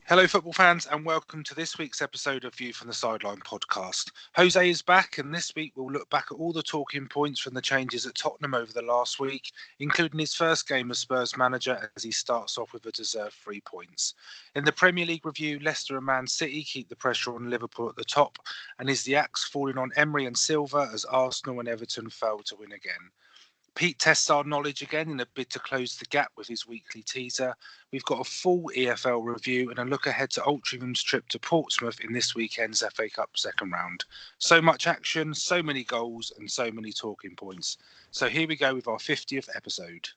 Hello, football fans, and welcome to this week's episode of View from the Sideline podcast. Jose is back, and this week we'll look back at all the talking points from the changes at Tottenham over the last week, including his first game as Spurs manager as he starts off with a deserved 3 points. In the Premier League review, Leicester and Man City keep the pressure on Liverpool at the top, and is the axe falling on Emery and Silva as Arsenal and Everton fail to win again? Pete tests our knowledge again in a bid to close the gap with his weekly teaser. We've got a full EFL review and a look ahead to Altringham's trip to Portsmouth in this weekend's FA Cup second round. So much action, so many goals, and so many talking points. So here we go with our 50th episode.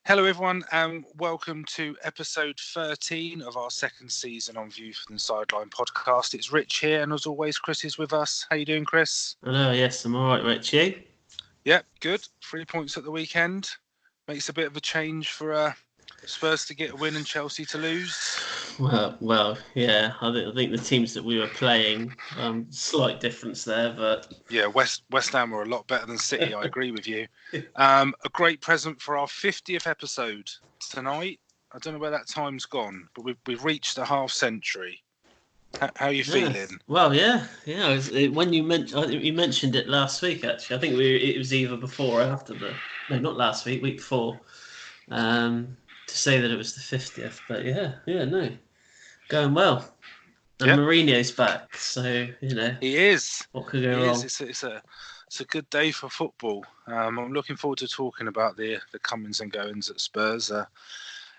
Hello everyone and welcome to episode 13 of our second season on View from the Sideline podcast. It's Rich here and as always Chris is with us. How you doing, Chris? Hello, yes, I'm alright, Rich. You? Yep, good. 3 points at the weekend. Makes a bit of a change for Spurs to get a win and Chelsea to lose. Well, yeah. I think the teams that we were playing, slight difference there, but yeah, West Ham were a lot better than City. I agree with you. A great present for our 50th episode tonight. I don't know where that time's gone, but we've reached a half century. How are you feeling? Well, yeah. When you mentioned it last week, actually, I think it was either before or after not last week, week before. To say that it was the 50th, but no, going well. And Mourinho's back, so he is. What could go wrong? It's a good day for football. I'm looking forward to talking about the comings and goings at Spurs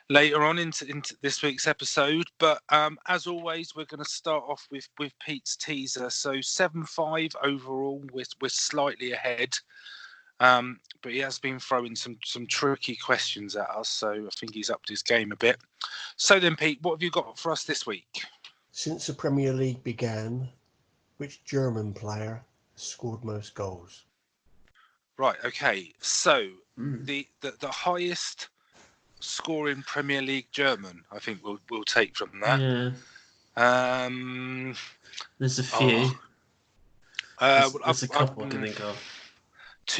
later on into this week's episode. But as always, we're going to start off with Pete's teaser. So 7-5 overall. We're slightly ahead. But he has been throwing some tricky questions at us, so I think he's upped his game a bit. So then, Pete, what have you got for us this week? Since the Premier League began, which German player scored most goals? Right, okay. So the highest scoring Premier League German, I think we'll take from that. Yeah. There's a few. There's a couple I can think of.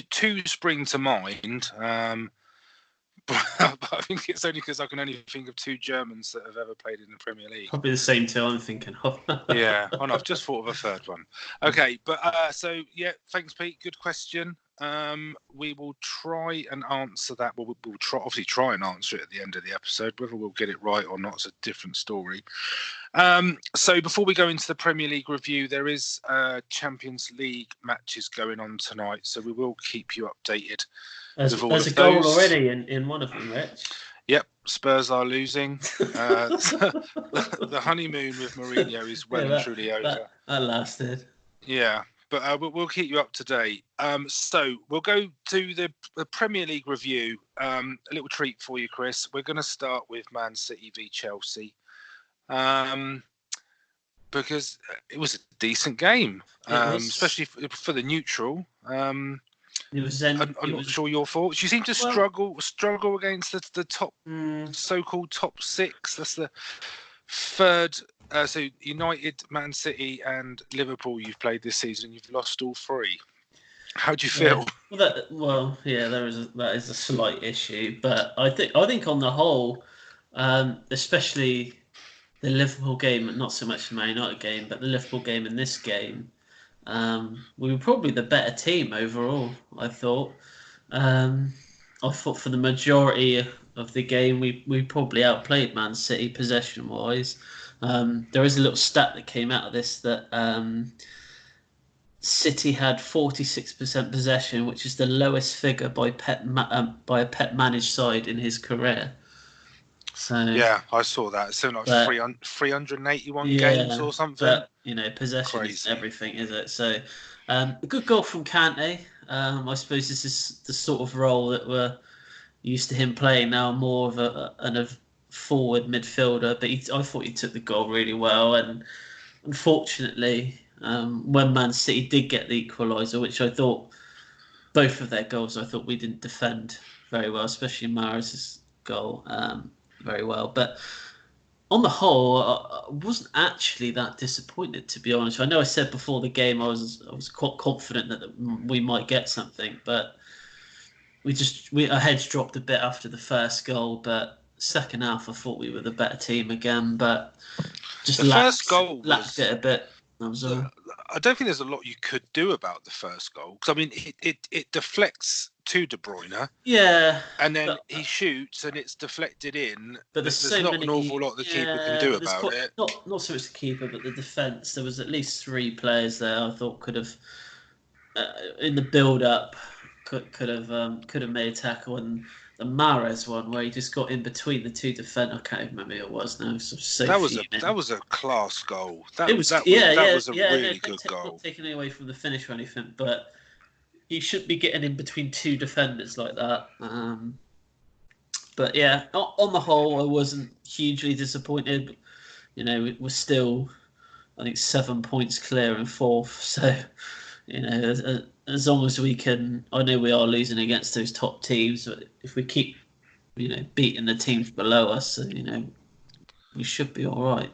Two spring to mind, but I think it's only because I can only think of two Germans that have ever played in the Premier League. Probably the same two I'm thinking of. Yeah, no, I've just thought of a third one. Okay, but thanks, Pete. Good question. We will try and answer that. We'll obviously try and answer it at the end of the episode. Whether we'll get it right or not is a different story. So before we go into the Premier League review, there is Champions League matches going on tonight, so we will keep you updated. There's a goal already in one of them, Rich. Yep, Spurs are losing. The honeymoon with Mourinho is well and truly over. That lasted. Yeah. But we'll keep you up to date. So we'll go to the Premier League review. A little treat for you, Chris. We're going to start with Man City v Chelsea. Because it was a decent game, especially for the neutral. I'm not sure your thoughts. You seem to struggle against the top, so-called top six. That's the third. So United, Man City, and Liverpool you've played this season. You've lost all three. How do you feel? That is a slight issue, but I think on the whole, especially the Liverpool game, not so much the Man United game, but the Liverpool game and this game, we were probably the better team overall. I thought for the majority of the game, we probably outplayed Man City possession-wise. There is a little stat that came out of this that City had 46% possession, which is the lowest figure by a Pep managed side in his career. So yeah, I saw that. It's something like 381 games or something. But possession is everything, is it? So a good goal from Kante. I suppose this is the sort of role that we're used to him playing now, more of a forward midfielder, but I thought he took the goal really well. And unfortunately, when Man City did get the equaliser, which I thought both of their goals, I thought we didn't defend very well, especially Mahrez's goal very well. But on the whole, I wasn't actually that disappointed, to be honest. I know I said before the game I was quite confident that we might get something, but our heads dropped a bit after the first goal. But second half, I thought we were the better team again, but just the first goal lacked it a bit. That was all. I don't think there's a lot you could do about the first goal, because I mean it deflects to De Bruyne, and then he shoots and it's deflected in. But there's not an awful lot the keeper can do about it. Not so much the keeper, but the defence. There was at least 3 players there I thought could have, in the build-up, could have made a tackle. And the Mahrez one where he just got in between the 2 defenders. I can't even remember who it was now. That was a class goal. That was a really good goal. Not taking away from the finish or anything, but he shouldn't be getting in between 2 defenders like that. But yeah, on the whole, I wasn't hugely disappointed. You know, we're still, I think, 7 points clear in 4th. So, you know, as long as we can, I know we are losing against those top teams, but if we keep, you know, beating the teams below us, you know, we should be all right.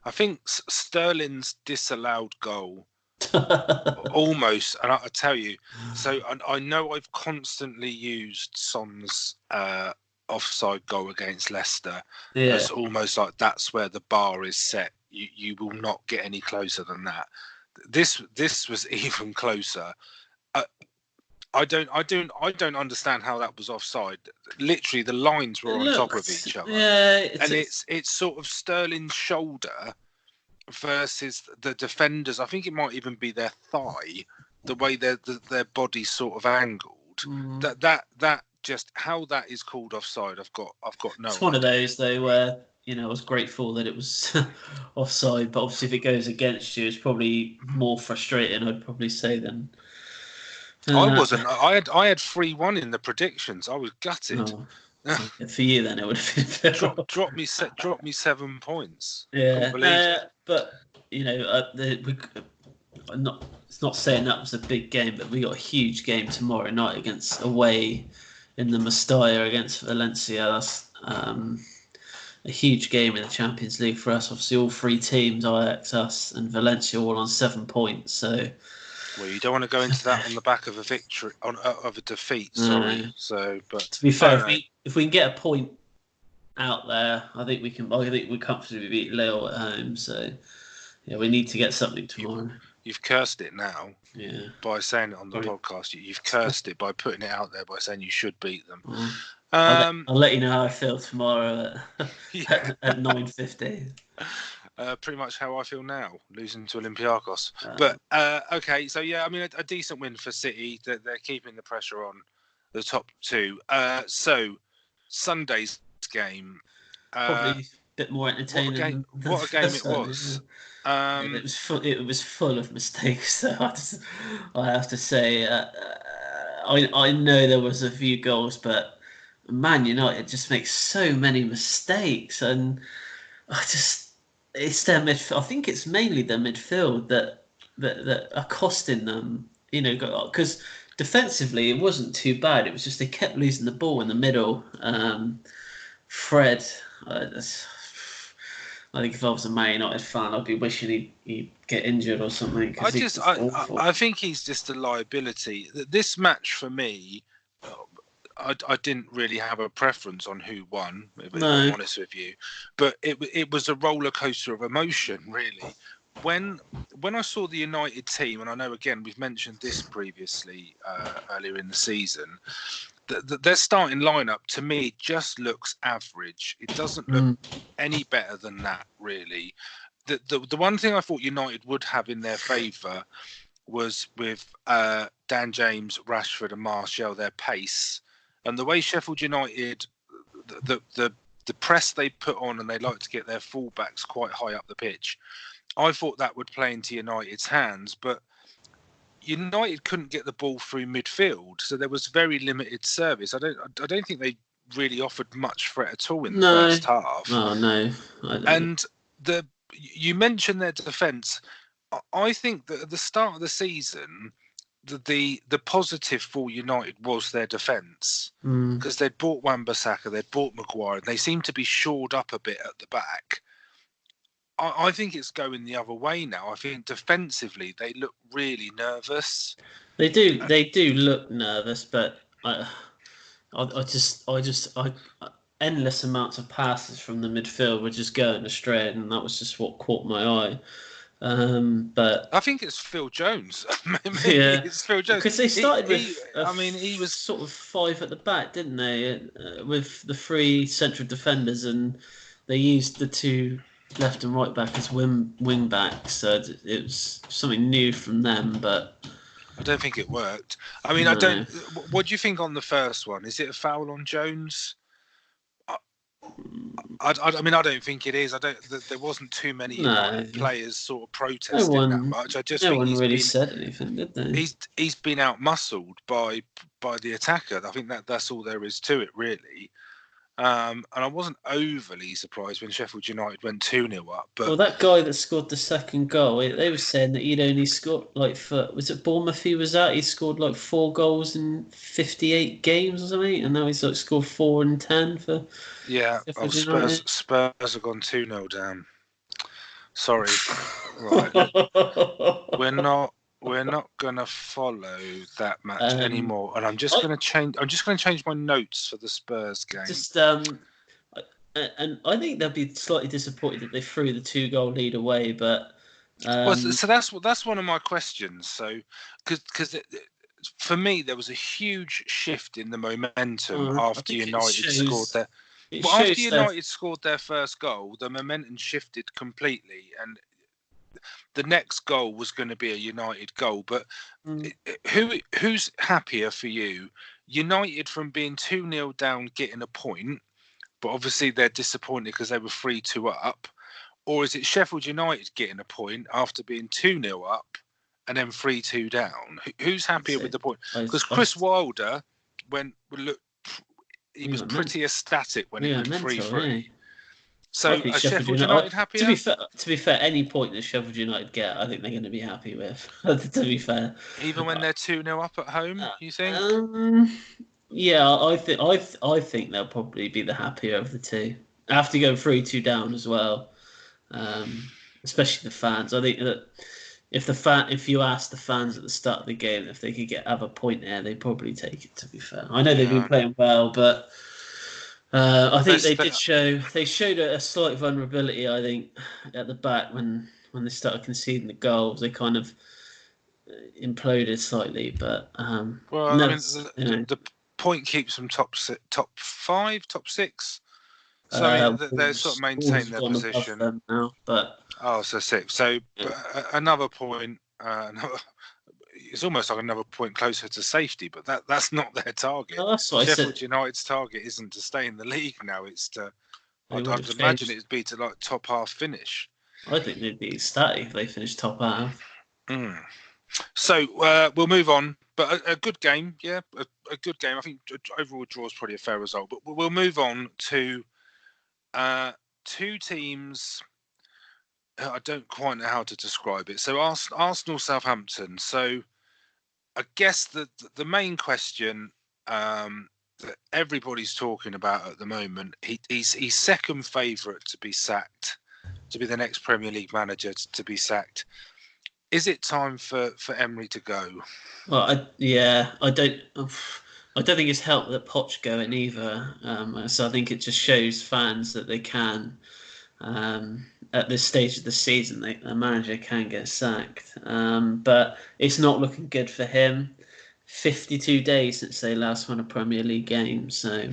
I think Sterling's disallowed goal almost, and I tell you, so I know I've constantly used Son's offside goal against Leicester as almost like that's where the bar is set. You will not get any closer than that. This was even closer. I don't understand how that was offside. Literally, the lines were on top of each other. Yeah, it's sort of Sterling's shoulder versus the defenders. I think it might even be their thigh, the way their body's sort of angled. That just how that is called offside. I've got no. It's one of those though where, you know, I was grateful that it was offside, but obviously if it goes against you, it's probably more frustrating, I'd probably say, than. I wasn't. I had 3-1 in the predictions. I was gutted. Oh, for you, then it would have been drop me 7 points. Yeah, but you know, it's not saying that was a big game, but we got a huge game tomorrow night away in the Mestalla against Valencia. That's a huge game in the Champions League for us. Obviously, all 3 teams, Ajax, us, and Valencia, all on 7 points. So. Well, you don't want to go into that on the back of a victory, of a defeat. Sorry. No. So, but to be fair, if we can get a point out there, I think we can. I think we comfortably beat Lille at home. So, yeah, we need to get something tomorrow. You've cursed it now. Yeah. By saying it on the podcast, you've cursed it by putting it out there by saying you should beat them. I'll let you know how I feel tomorrow at 9:50. Pretty much how I feel now, losing to Olympiacos. But okay, so yeah, I mean a decent win for City. They're keeping the pressure on the top 2. So Sunday's game, probably a bit more entertaining. What a game it was! It was full of mistakes. So I have to say, I know there was a few goals, but Man United just makes so many mistakes, and it's their midfield. I think it's mainly their midfield that are costing them. You know, because defensively it wasn't too bad. It was just they kept losing the ball in the middle. Fred, I think if I was a Man United fan, I'd be wishing he'd get injured or something. I think he's just a liability. This match for me, I didn't really have a preference on who won, if I'm honest with you. But it was a roller coaster of emotion, really. When I saw the United team, and I know, again, we've mentioned this previously earlier in the season, their starting lineup, to me, just looks average. It doesn't look any better than that, really. The one thing I thought United would have in their favour was with Dan James, Rashford and Martial, their pace. And the way Sheffield United, the press they put on, and they like to get their fullbacks quite high up the pitch, I thought that would play into United's hands. But United couldn't get the ball through midfield, so there was very limited service. I don't think they really offered much threat at all in the first half. Oh no! And you mentioned their defence. I think that at the start of the season, the positive for United was their defence, because they'd bought Wan-Bissaka, they'd bought Maguire, and they seemed to be shored up a bit at the back. I think it's going the other way now. I think defensively they look really nervous. They do look nervous, but I endless amounts of passes from the midfield were just going astray, and that was just what caught my eye. But I think it's Phil Jones. Maybe yeah, it's Phil Jones because they started with. He was sort of 5 at the back, didn't they? With the 3 central defenders, and they used the 2 left and right back as wing backs. So it was something new from them, but I don't think it worked. I mean, no. What do you think on the first one? Is it a foul on Jones? I mean, I don't think it is. There wasn't too many United players sort of protesting that much. I just think no one really said anything, did they? He's been out muscled by the attacker. I think that's all there is to it, really. And I wasn't overly surprised when Sheffield United went 2-0 up. But well, that guy that scored the second goal, they were saying that he'd only scored was it Bournemouth he was at? He scored 4 goals in 58 games or something, and now he's scored 4 in 10 for. Yeah, Spurs have gone 2-0 down. Sorry, right? We're not gonna follow that match anymore, and I'm just gonna change my notes for the Spurs game. And I think they'll be slightly disappointed that they threw the 2-goal lead away, but. So that's one of my questions. So, because for me there was a huge shift in the momentum after United scored their. Well, after United scored their first goal, the momentum shifted completely, and the next goal was going to be a United goal. But who's happier for you? United from being 2-0 down, getting a point, but obviously they're disappointed because they were 3-2 up, or is it Sheffield United getting a point after being 2-0 up and then 3-2 down? Who's happier with the point? Because Chris Wilder he was pretty ecstatic when it went 3-3. So are Sheffield United happier? To be fair, any point that Sheffield United get, I think they're going to be happy with. To be fair, even when they're 2-0 up at home, you think? Yeah, I think they'll probably be the happier of the two after going 3-2 down as well. Especially the fans. I think that if you ask the fans at the start of the game if they could have a point there, they'd probably take it. To be fair, I know they've been playing well, but I think they showed a slight vulnerability. I think at the back when they started conceding the goals, they kind of imploded slightly. But the point keeps them top 5, top 6. So they sort of maintain their position now, but so 6. So another point. It's almost like another point closer to safety, but that's not their target. No, that's what Sheffield United's target isn't to stay in the league now. It's to. I'd imagine it'd be to top half finish. I think they'd be ecstatic if they finished top half. So we'll move on, but a good game, a good game. I think overall draw is probably a fair result, but we'll move on to 2 teams. I don't quite know how to describe it. So Arsenal, Southampton. So I guess the main question that everybody's talking about at the moment, he's second favourite to be sacked, to be the next Premier League manager to be sacked. Is it time for Emery to go? Well, I don't think it's helped that Poch going either. So I think it just shows fans that they can. At this stage of the season, a manager can get sacked, but it's not looking good for him. 52 days since they last won a Premier League game, so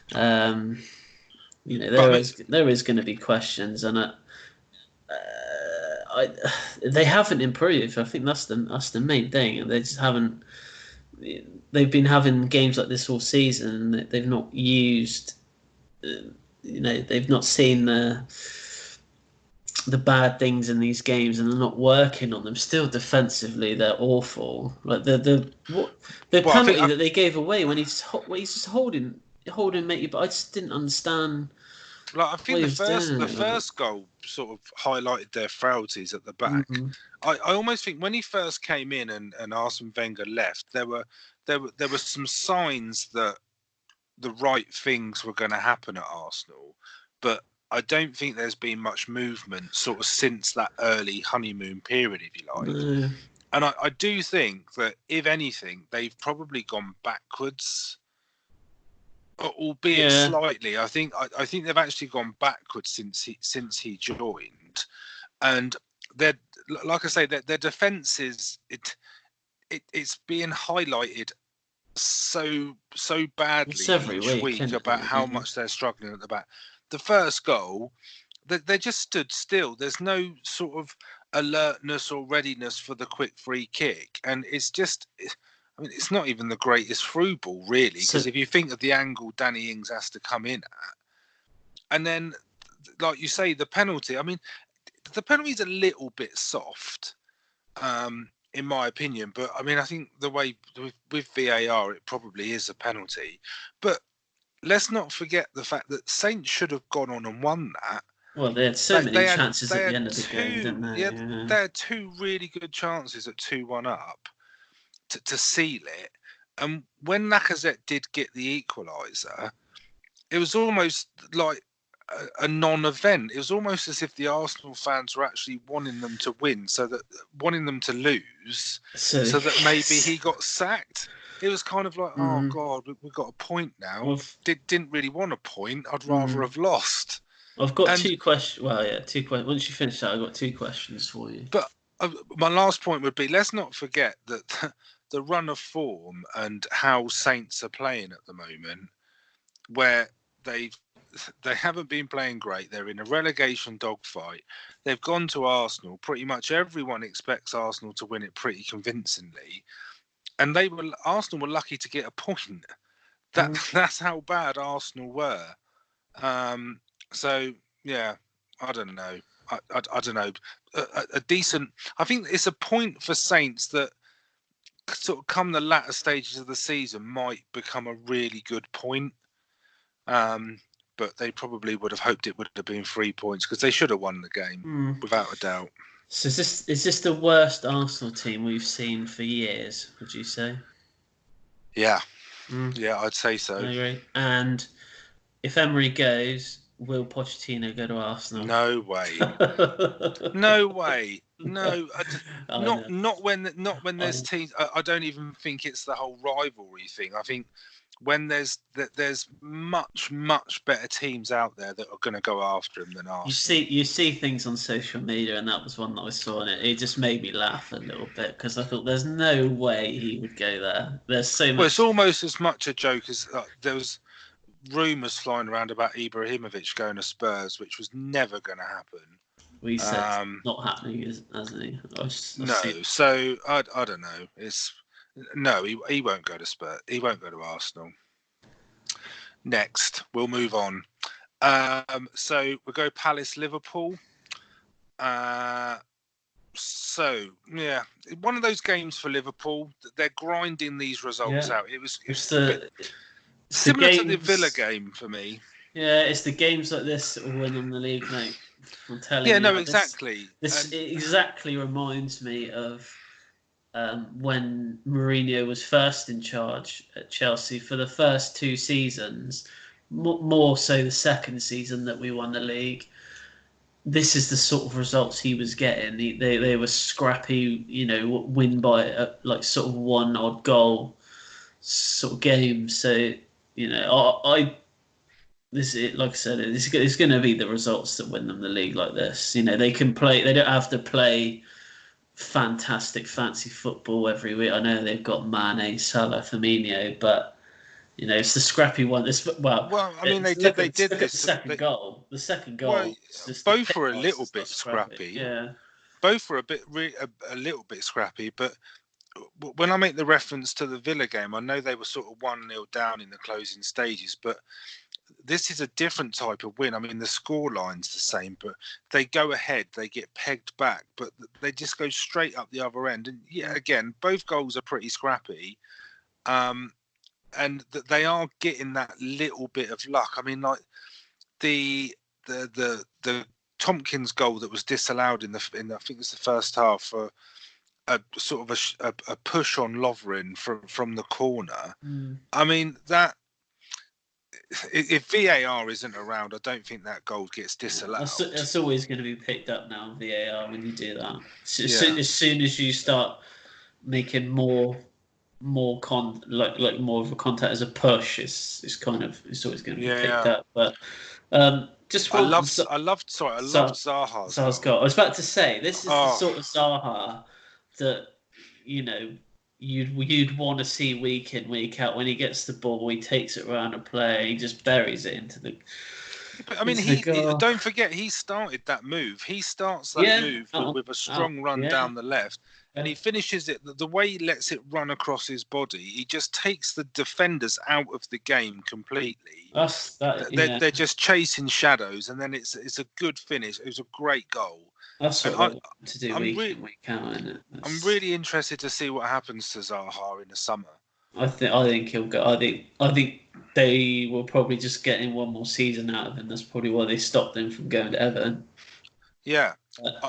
there is going to be questions, and they haven't improved. I think that's the main thing, and they just haven't. They've been having games like this all season, and they've not used. They've not seen the bad things in these games, and they're not working on them. Still defensively, they're awful. Like the penalty that they gave away when he's just holding Matey, but I just didn't understand. Like I think the first goal sort of highlighted their frailties at the back. Mm-hmm. I almost think when he first came in and Arsene Wenger left, there were some signs that the right things were going to happen at Arsenal, but I don't think there's been much movement sort of since that early honeymoon period, if you like. No. And I do think that, if anything, they've probably gone backwards, albeit slightly. I think they've actually gone backwards since he joined, and they're, like I say, their defence is it's being highlighted so badly each week about how much they're struggling at the back. The first goal, they just stood still. There's no sort of alertness or readiness for the quick free kick, and it's just, I mean, it's not even the greatest through ball, really, because if you think of the angle Danny Ings has to come in at, and then, like you say, the penalty. I mean, the penalty's a little bit soft, in my opinion, but I mean, I think the way with VAR, it probably is a penalty. But let's not forget the fact that Saints should have gone on and won that. Well, they had so many chances at the end of the game, didn't they? Yeah, they had two really good chances at 2-1 up to seal it. And when Lacazette did get the equaliser, it was almost like a non-event. It was almost as if the Arsenal fans were actually wanting them to win, wanting them to lose, so that maybe he got sacked. It was kind of like, oh God, we've got a point now. Well, didn't really want a point. I'd rather have lost. I've got 2 questions. Well, yeah, 2 questions. Once you finish that, I've got 2 questions for you. But my last point would be, let's not forget that the run of form and how Saints are playing at the moment, where they haven't been playing great. They're in a relegation dogfight. They've gone to Arsenal. Pretty much everyone expects Arsenal to win it pretty convincingly. And Arsenal were lucky to get a point. That's how bad Arsenal were. So yeah, I don't know. I don't know. A decent. I think it's a point for Saints that sort of come the latter stages of the season might become a really good point. But they probably would have hoped it would have been 3 points, because they should have won the game without a doubt. So is this the worst Arsenal team we've seen for years, would you say? Yeah. Yeah, I'd say so. I agree. And if Emery goes, will Pochettino go to Arsenal? No way. No way. No, not when there's teams. I don't even think it's the whole rivalry thing. I think when there's much better teams out there that are going to go after him than Arsenal. You see things on social media, and that was one that I saw, and it just made me laugh a little bit, because I thought there's no way he would go there. There's so much. Well, it's almost as much a joke as there was rumours flying around about Ibrahimovic going to Spurs, which was never going to happen. We said not happening, hasn't he? So I don't know. He won't go to Spurs. He won't go to Arsenal. Next, we'll move on. So we'll go Palace Liverpool. So yeah, one of those games for Liverpool. They're grinding these results out. It was similar to the Villa game for me. Yeah, it's the games like this that will win them the league, mate. I'm telling you. Yeah, no, exactly. This exactly reminds me of when Mourinho was first in charge at Chelsea for the first 2 seasons, more so the second season that we won the league. This is the sort of results he was getting. They were scrappy, win by like sort of one odd goal sort of game. So, like I said, it's going to be the results that win them the league like this. They can play. They don't have to play fantastic fancy football every week. I know they've got Mane, Salah, Firmino, but it's the scrappy one. I mean, they did the second goal. The second goal. Both were a little bit scrappy. Yeah, both were a little bit scrappy. But when I make the reference to the Villa game, I know they were sort of 1-0 down in the closing stages, but this is a different type of win. I mean, the scoreline's the same, but they go ahead, they get pegged back, but they just go straight up the other end. And yeah, again, both goals are pretty scrappy, and they are getting that little bit of luck. I mean, like the Tompkins goal that was disallowed in I think it's the first half for a sort of a push on Lovren from the corner. I mean, that if VAR isn't around, I don't think that goal gets disallowed. That's always going to be picked up now in VAR when you do that. As soon as you start making more more of a contact as a push, it's always going to be picked up. But just I loved Zaha's goal. I was about to say, this is the sort of Zaha that you'd want to see week in, week out. When he gets the ball, he takes it around a player, he just buries it into the. But, I mean, he don't forget he started that move. He starts that move with a strong run down the left, and he finishes it. The way he lets it run across his body, he just takes the defenders out of the game completely. They're just chasing shadows, and then it's a good finish. It was a great goal. That's what I want to do week in, week out, isn't it? I'm really interested to see what happens to Zaha in the summer. I think he'll go. I think they will probably just get in one more season out of him. That's probably why they stopped him from going to Everton. Yeah,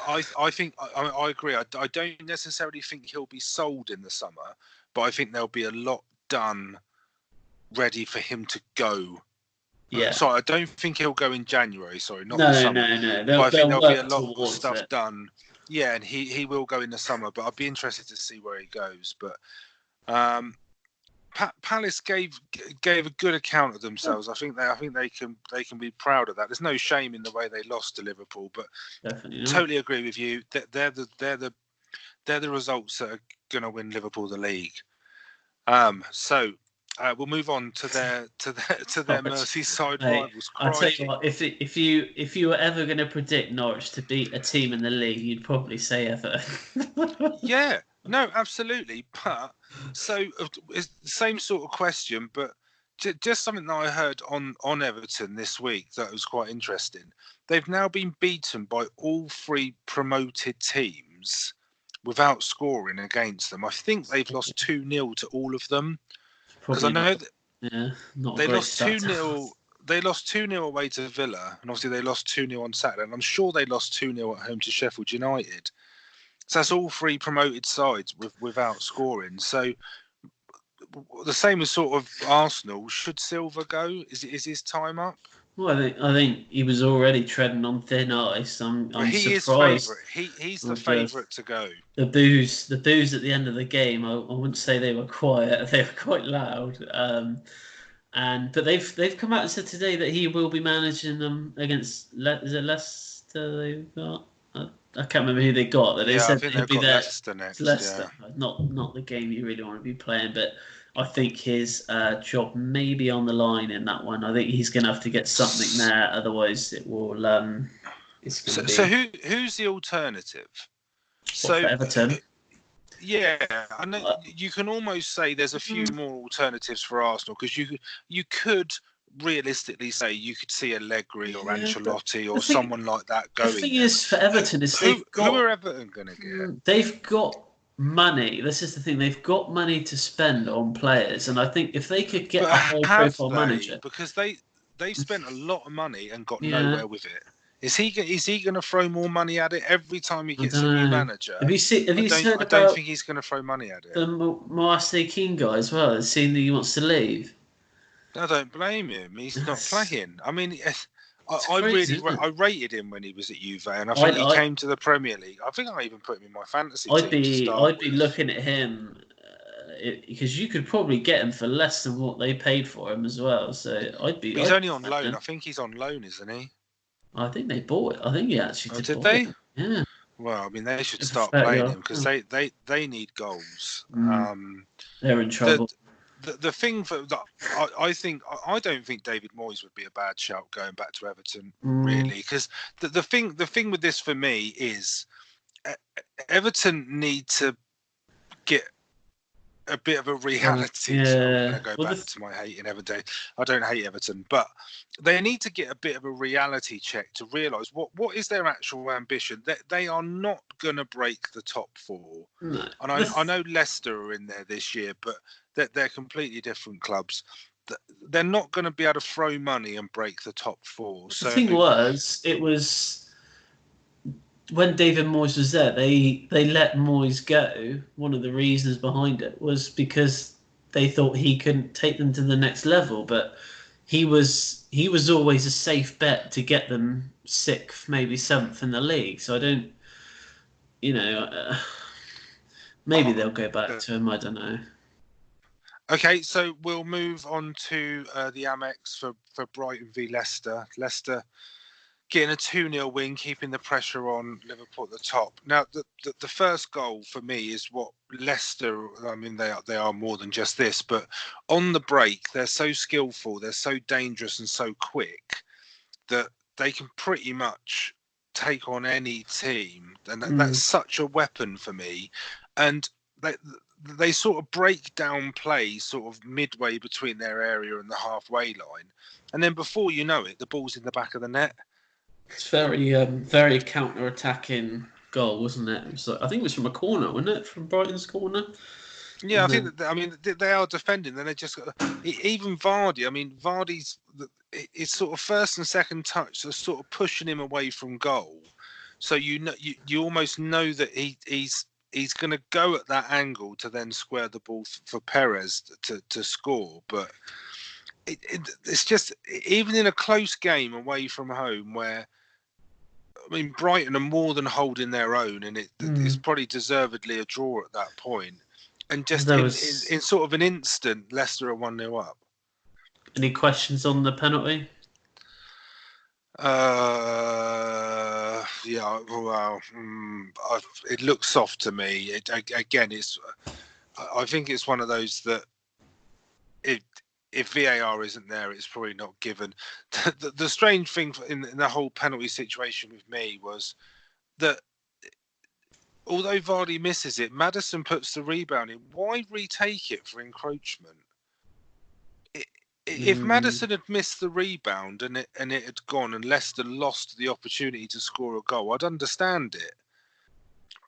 I think I agree. I don't necessarily think he'll be sold in the summer, but I think there'll be a lot done ready for him to go. Yeah. Sorry, I don't think he'll go in January. Sorry, not the summer. No. But I think there'll be a lot of stuff done. Yeah, and he will go in the summer, but I'd be interested to see where he goes. But Palace gave a good account of themselves. I think they can be proud of that. There's no shame in the way they lost to Liverpool, but totally agree with you. They're the results that are going to win Liverpool the league. So we'll move on to their Merseyside rivals. I'll tell you what, if you were ever going to predict Norwich to beat a team in the league, you'd probably say Everton. Yeah. No, absolutely. But so it's the same sort of question, but just something that I heard on Everton this week that was quite interesting. They've now been beaten by all three promoted teams without scoring against them. I think they've lost 2-0 to all of them. Because I know that they lost 2-0. They lost 2-0 away to Villa, and obviously they lost 2-0 on Saturday. And I'm sure they lost 2-0 at home to Sheffield United. So that's all three promoted sides without scoring. So the same as sort of Arsenal. Should Silva go? Is his time up? Well, I think he was already treading on thin ice. I'm surprised. He's the favourite to go. The boos at the end of the game. I wouldn't say they were quiet. They were quite loud. But they've come out and said today that he will be managing them against. Is it Leicester they've got? I can't remember who they got. They said he'd be there. Leicester next. Leicester, not the game you really want to be playing, but I think his job may be on the line in that one. I think he's going to have to get something there, otherwise it will. It's going to be. So who's the alternative? For Everton. Yeah, I know you can almost say there's a few more alternatives for Arsenal because you could realistically say you could see Allegri or Ancelotti or someone like that going. The thing is, for Everton, is who are Everton going to get? They've got money. This is the thing. They've got money to spend on players, and I think if they could get a high-profile manager, because they spent a lot of money and got nowhere with it. Is he going to throw more money at it every time he gets a new manager? I don't think he's going to throw money at it. The Moise Keane guy as well. Has seen that he wants to leave. I don't blame him. He's not playing. I mean, I rated him when he was at Juve, and I think he came to the Premier League. I think I even put him in my fantasy team. I'd be looking at him because you could probably get him for less than what they paid for him as well. So He's only on loan. I think he's on loan, isn't he? I think they bought it. I think he actually did. Did they? It. Yeah. Well, I mean, they should start playing him because they need goals. They're in trouble. The thing I don't think David Moyes would be a bad shout going back to Everton, really, because the thing with this for me is Everton need to get a bit of a reality. Yeah. So I'm going to go back to my hating Everton. I don't hate Everton, but they need to get a bit of a reality check to realise what is their actual ambition. They are not going to break the top four. No. And I know Leicester are in there this year, but they're completely different clubs. They're not going to be able to throw money and break the top four. The thing was when David Moyes was there, they let Moyes go. One of the reasons behind it was because they thought he couldn't take them to the next level. But he was always a safe bet to get them 6th, maybe 7th in the league. So I don't, maybe they'll go back to him. I don't know. Okay, so we'll move on to the Amex for Brighton v Leicester. Leicester getting a 2-0 win, keeping the pressure on Liverpool at the top. Now, the first goal for me is what Leicester, I mean, they are more than just this, but on the break, they're so skillful, they're so dangerous and so quick that they can pretty much take on any team. And that's such a weapon for me. And they sort of break down play sort of midway between their area and the halfway line. And then before you know it, the ball's in the back of the net. It's very counter-attacking goal, wasn't it? It was I think it was from a corner, wasn't it? From Brighton's corner. Yeah, I think they are defending. Then they just even Vardy. I mean, Vardy's it's sort of first and second touch, so sort of pushing him away from goal. So you almost know that he's going to go at that angle to then square the ball for Perez to score, but. It's just, even in a close game away from home where, I mean, Brighton are more than holding their own, and it's probably deservedly a draw at that point. And just in sort of an instant, Leicester are 1-0 up. Any questions on the penalty? Yeah, well, it looks soft to me. I think it's one of those that if VAR isn't there, it's probably not given. The strange thing in the whole penalty situation with me was that although Vardy misses it, Maddison puts the rebound in. Why retake it for encroachment? If Maddison had missed the rebound and it had gone and Leicester lost the opportunity to score a goal, I'd understand it.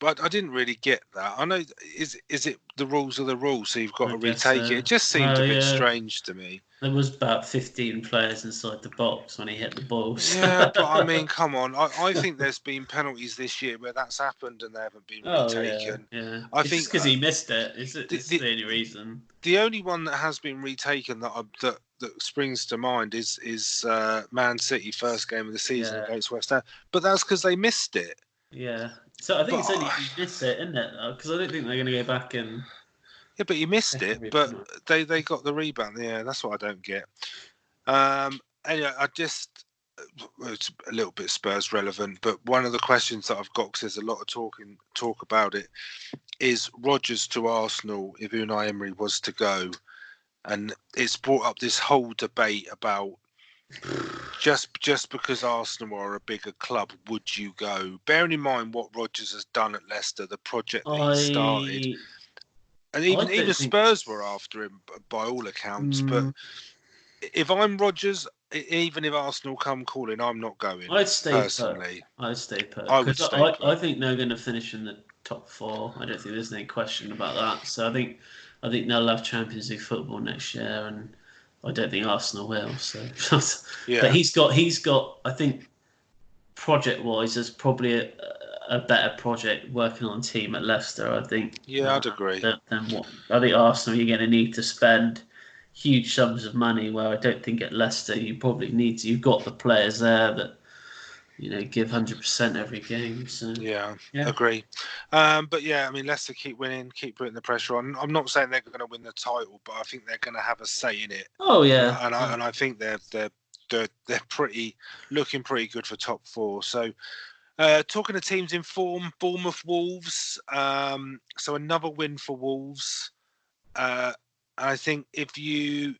But I didn't really get that. I know, is it the rules are the rules, so you've got to retake it? It just seemed a bit strange to me. There was about 15 players inside the box when he hit the ball. So. Yeah, but I mean, come on. I think there's been penalties this year where that's happened and they haven't been retaken. Yeah. I think just because he missed it. It's the only reason. The only one that has been retaken that springs to mind is Man City first game of the season against West Ham, but that's because they missed it. Yeah. So I think it's only if you miss it, isn't it? Because I don't think they're going to go back and. Yeah, but you missed it. But they got the rebound. Yeah, that's what I don't get. Anyway, it's a little bit Spurs relevant, but one of the questions that I've got, because there's a lot of talk about it, is Rodgers to Arsenal if Unai Emery was to go, and it's brought up this whole debate about. Just because Arsenal are a bigger club, would you go? Bearing in mind what Rodgers has done at Leicester, the project that he started, and even Spurs were after him by all accounts. But if I'm Rodgers, even if Arsenal come calling, I'm not going. I'd stay personally. I'd stay put. I would stay put. I think they're going to finish in the top 4. I don't think there's any question about that. So I think they'll have Champions League football next year, and I don't think Arsenal will. So, but he's got. I think project-wise, there's probably a better project working on a team at Leicester. I think. Yeah, I'd agree. Than what I think Arsenal, you're going to need to spend huge sums of money. Where I don't think at Leicester you probably need to. You've got the players there that give 100% every game. So yeah. Agree. But yeah, I mean, Leicester keep winning, keep putting the pressure on. I'm not saying they're going to win the title, but I think they're going to have a say in it. Oh yeah, and I think they're looking pretty good for top 4. So, talking to teams in form, Bournemouth Wolves. So another win for Wolves. I think if you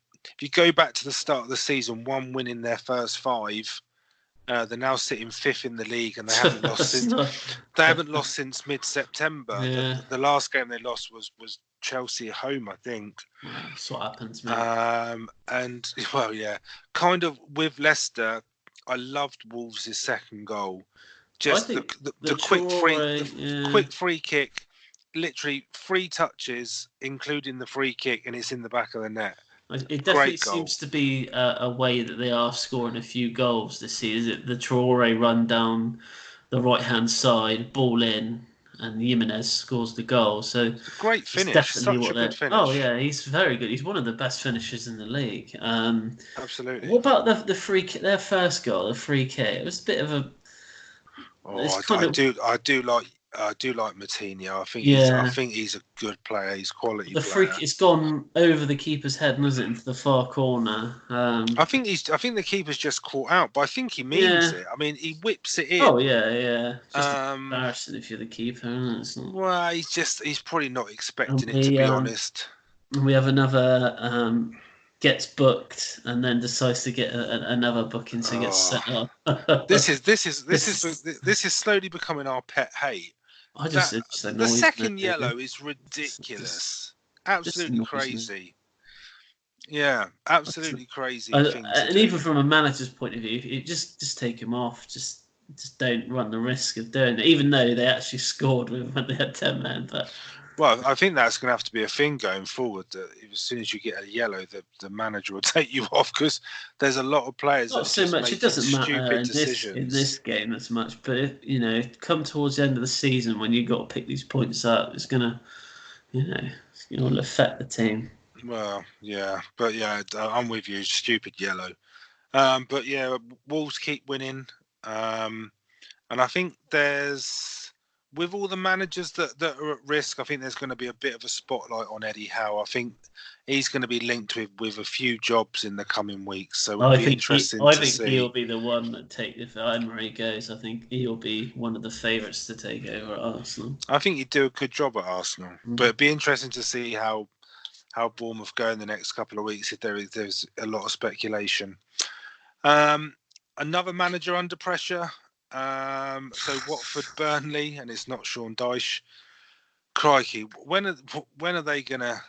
go back to the start of the season, 1 win in their first 5. They're now sitting 5th in the league, and they haven't lost since. They haven't lost since mid-September. Yeah. The last game they lost was Chelsea at home, I think. That's what happens, man. And well, yeah, kind of with Leicester, I loved Wolves' second goal. Just the quick free kick, literally 3 touches, including the free kick, and it's in the back of the net. It definitely seems to be a way that they are scoring a few goals this season. The Traore run down the right-hand side, ball in, and Jimenez scores the goal. So great finish, definitely such a good finish. Oh yeah, he's very good. He's one of the best finishers in the league. Absolutely. What about the free kick? Their first goal, the free kick. It was a bit of a. I do like Moutinho. I think he's a good player. He's a quality the player. It's gone over the keeper's head, hasn't it, into the far corner. I think the keeper's just caught out, but I think he means it. I mean, he whips it in. Oh yeah. Just embarrassing if you're the keeper, isn't it? Well, he's probably not expecting it, to be honest. We have another gets booked and then decides to get another booking to get set up. This is slowly becoming our pet hate. The second yellow is ridiculous. Absolutely crazy. Yeah, absolutely crazy. And even from a manager's point of view, you just take him off. Just don't run the risk of doing it. Even though they actually scored when they had 10 men, but. Well, I think that's going to have to be a thing going forward. That as soon as you get a yellow, the manager will take you off, because there's a lot of players. Not so much. It doesn't matter in this game as much. But if, come towards the end of the season when you've got to pick these points up, it's gonna, it'll affect the team. Well, yeah, but yeah, I'm with you. Stupid yellow. But yeah, Wolves keep winning, and I think with all the managers that are at risk, I think there's going to be a bit of a spotlight on Eddie Howe. I think he's going to be linked with a few jobs in the coming weeks. So it'll be interesting to see. I think he'll be the one that if Emery goes. I think he'll be one of the favourites to take over at Arsenal. I think he'd do a good job at Arsenal, but it'd be interesting to see how Bournemouth go in the next couple of weeks, if there's a lot of speculation. Another manager under pressure. So Watford, Burnley, and it's not Sean Dyche. Crikey, when are they gonna?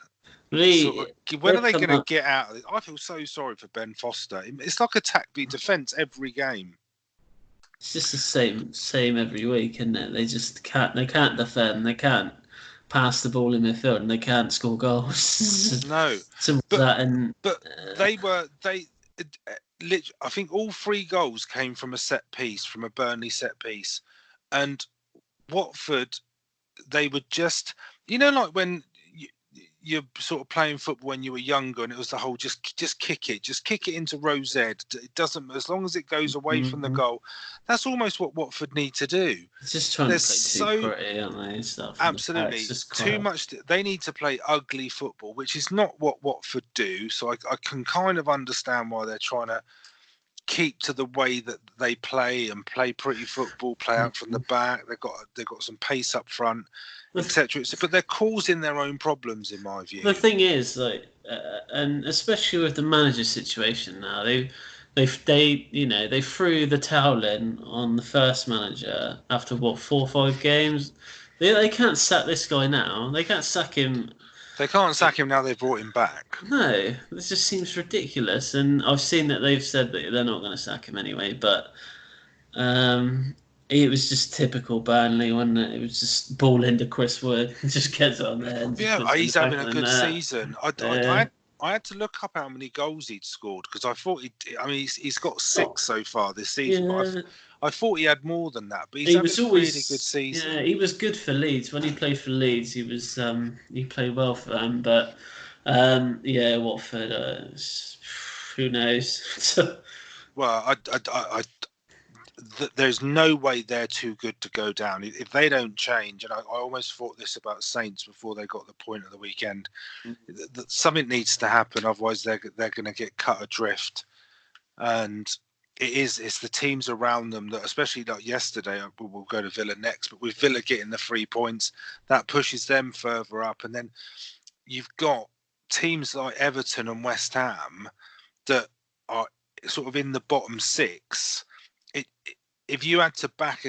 When are they gonna get out of it? I feel so sorry for Ben Foster. It's like attack v defence every game. It's just the same every week, isn't it? They just can't. They can't defend. They can't pass the ball in midfield, and they can't score goals. No, but I think all 3 goals came from a set piece, from a Burnley set piece, and Watford, they would just, like when you're sort of playing football when you were younger, and it was the whole just kick it into row Z. It doesn't, as long as it goes away from the goal. That's almost what Watford need to do. It's just trying to play too pretty, aren't they? Stuff. Absolutely, too much. They need to play ugly football, which is not what Watford do. So I can kind of understand why they're trying to keep to the way that they play and play pretty football, play out from the back. They've got some pace up front, etc. But they're causing their own problems, in my view. The thing is, and especially with the manager situation now, they threw the towel in on the first manager after 4 or 5 games. They can't sack this guy now. They can't sack him. They can't sack him now they've brought him back. No, this just seems ridiculous. And I've seen that they've said that they're not going to sack him anyway. But it was just typical Burnley, wasn't it? It was just ball into Chris Wood. Just gets on there. Yeah, he's having a good season. I had to look up how many goals he'd scored, because I thought he's got 6 so far this season. Yeah. But I thought he had more than that, but he's having a really good season. Yeah, he was good for Leeds. When he played for Leeds, he played well for them. But Watford, who knows? Well, there's no way they're too good to go down if they don't change. And I almost thought this about Saints before they got the point of the weekend. That something needs to happen, otherwise they're going to get cut adrift. And it's the teams around them that, especially like yesterday, we'll go to Villa next, but with Villa getting the 3 points, that pushes them further up. And then you've got teams like Everton and West Ham that are sort of in the bottom 6. If you had to back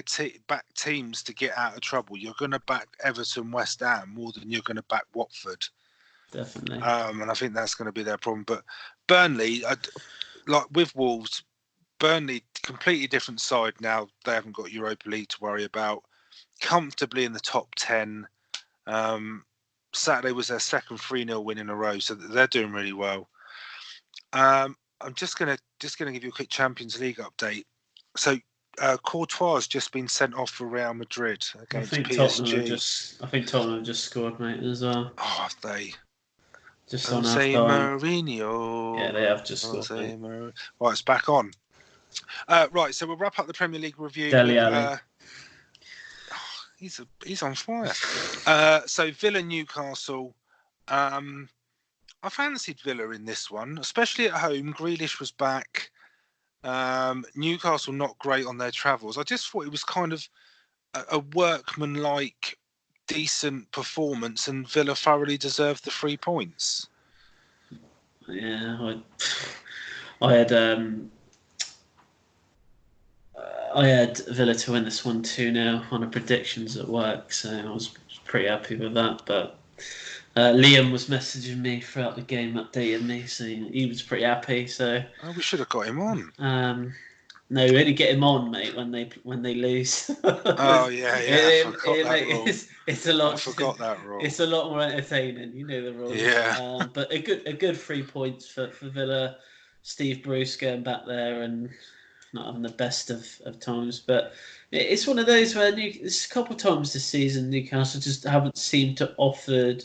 teams to get out of trouble, you're going to back Everton, West Ham more than you're going to back Watford. Definitely. And I think that's going to be their problem. But Burnley, like with Wolves, Burnley, completely different side now. They haven't got Europa League to worry about. Comfortably in the top 10. Saturday was their second 3-0 win in a row, so they're doing really well. I'm just gonna give you a quick Champions League update. So Courtois has just been sent off for Real Madrid against PSG. I think Tottenham have just scored, mate, as well. Oh, have they? Just Jose on half time. Mourinho. Yeah, they have just scored. Right, it's back on. Right, so we'll wrap up the Premier League review. Dele Alli. He's on fire. So Villa Newcastle. I fancied Villa in this one, especially at home. Grealish was back. Newcastle not great on their travels. I just thought it was kind of a workmanlike, decent performance, and Villa thoroughly deserved the 3 points. Yeah, I had Villa to win this one 2-0 on a predictions at work, so I was pretty happy with that. But Liam was messaging me throughout the game, updating me, so he was pretty happy. So we should have got him on. No, we only get him on, mate, when they lose. Oh yeah, I forgot that rule. It's a lot. I forgot that rule. It's a lot more entertaining. You know the rules. Yeah. But a good 3 points for Villa. Steve Bruce going back there and not having the best of times, but it's one of those where there's a couple of times this season Newcastle just haven't seemed to offered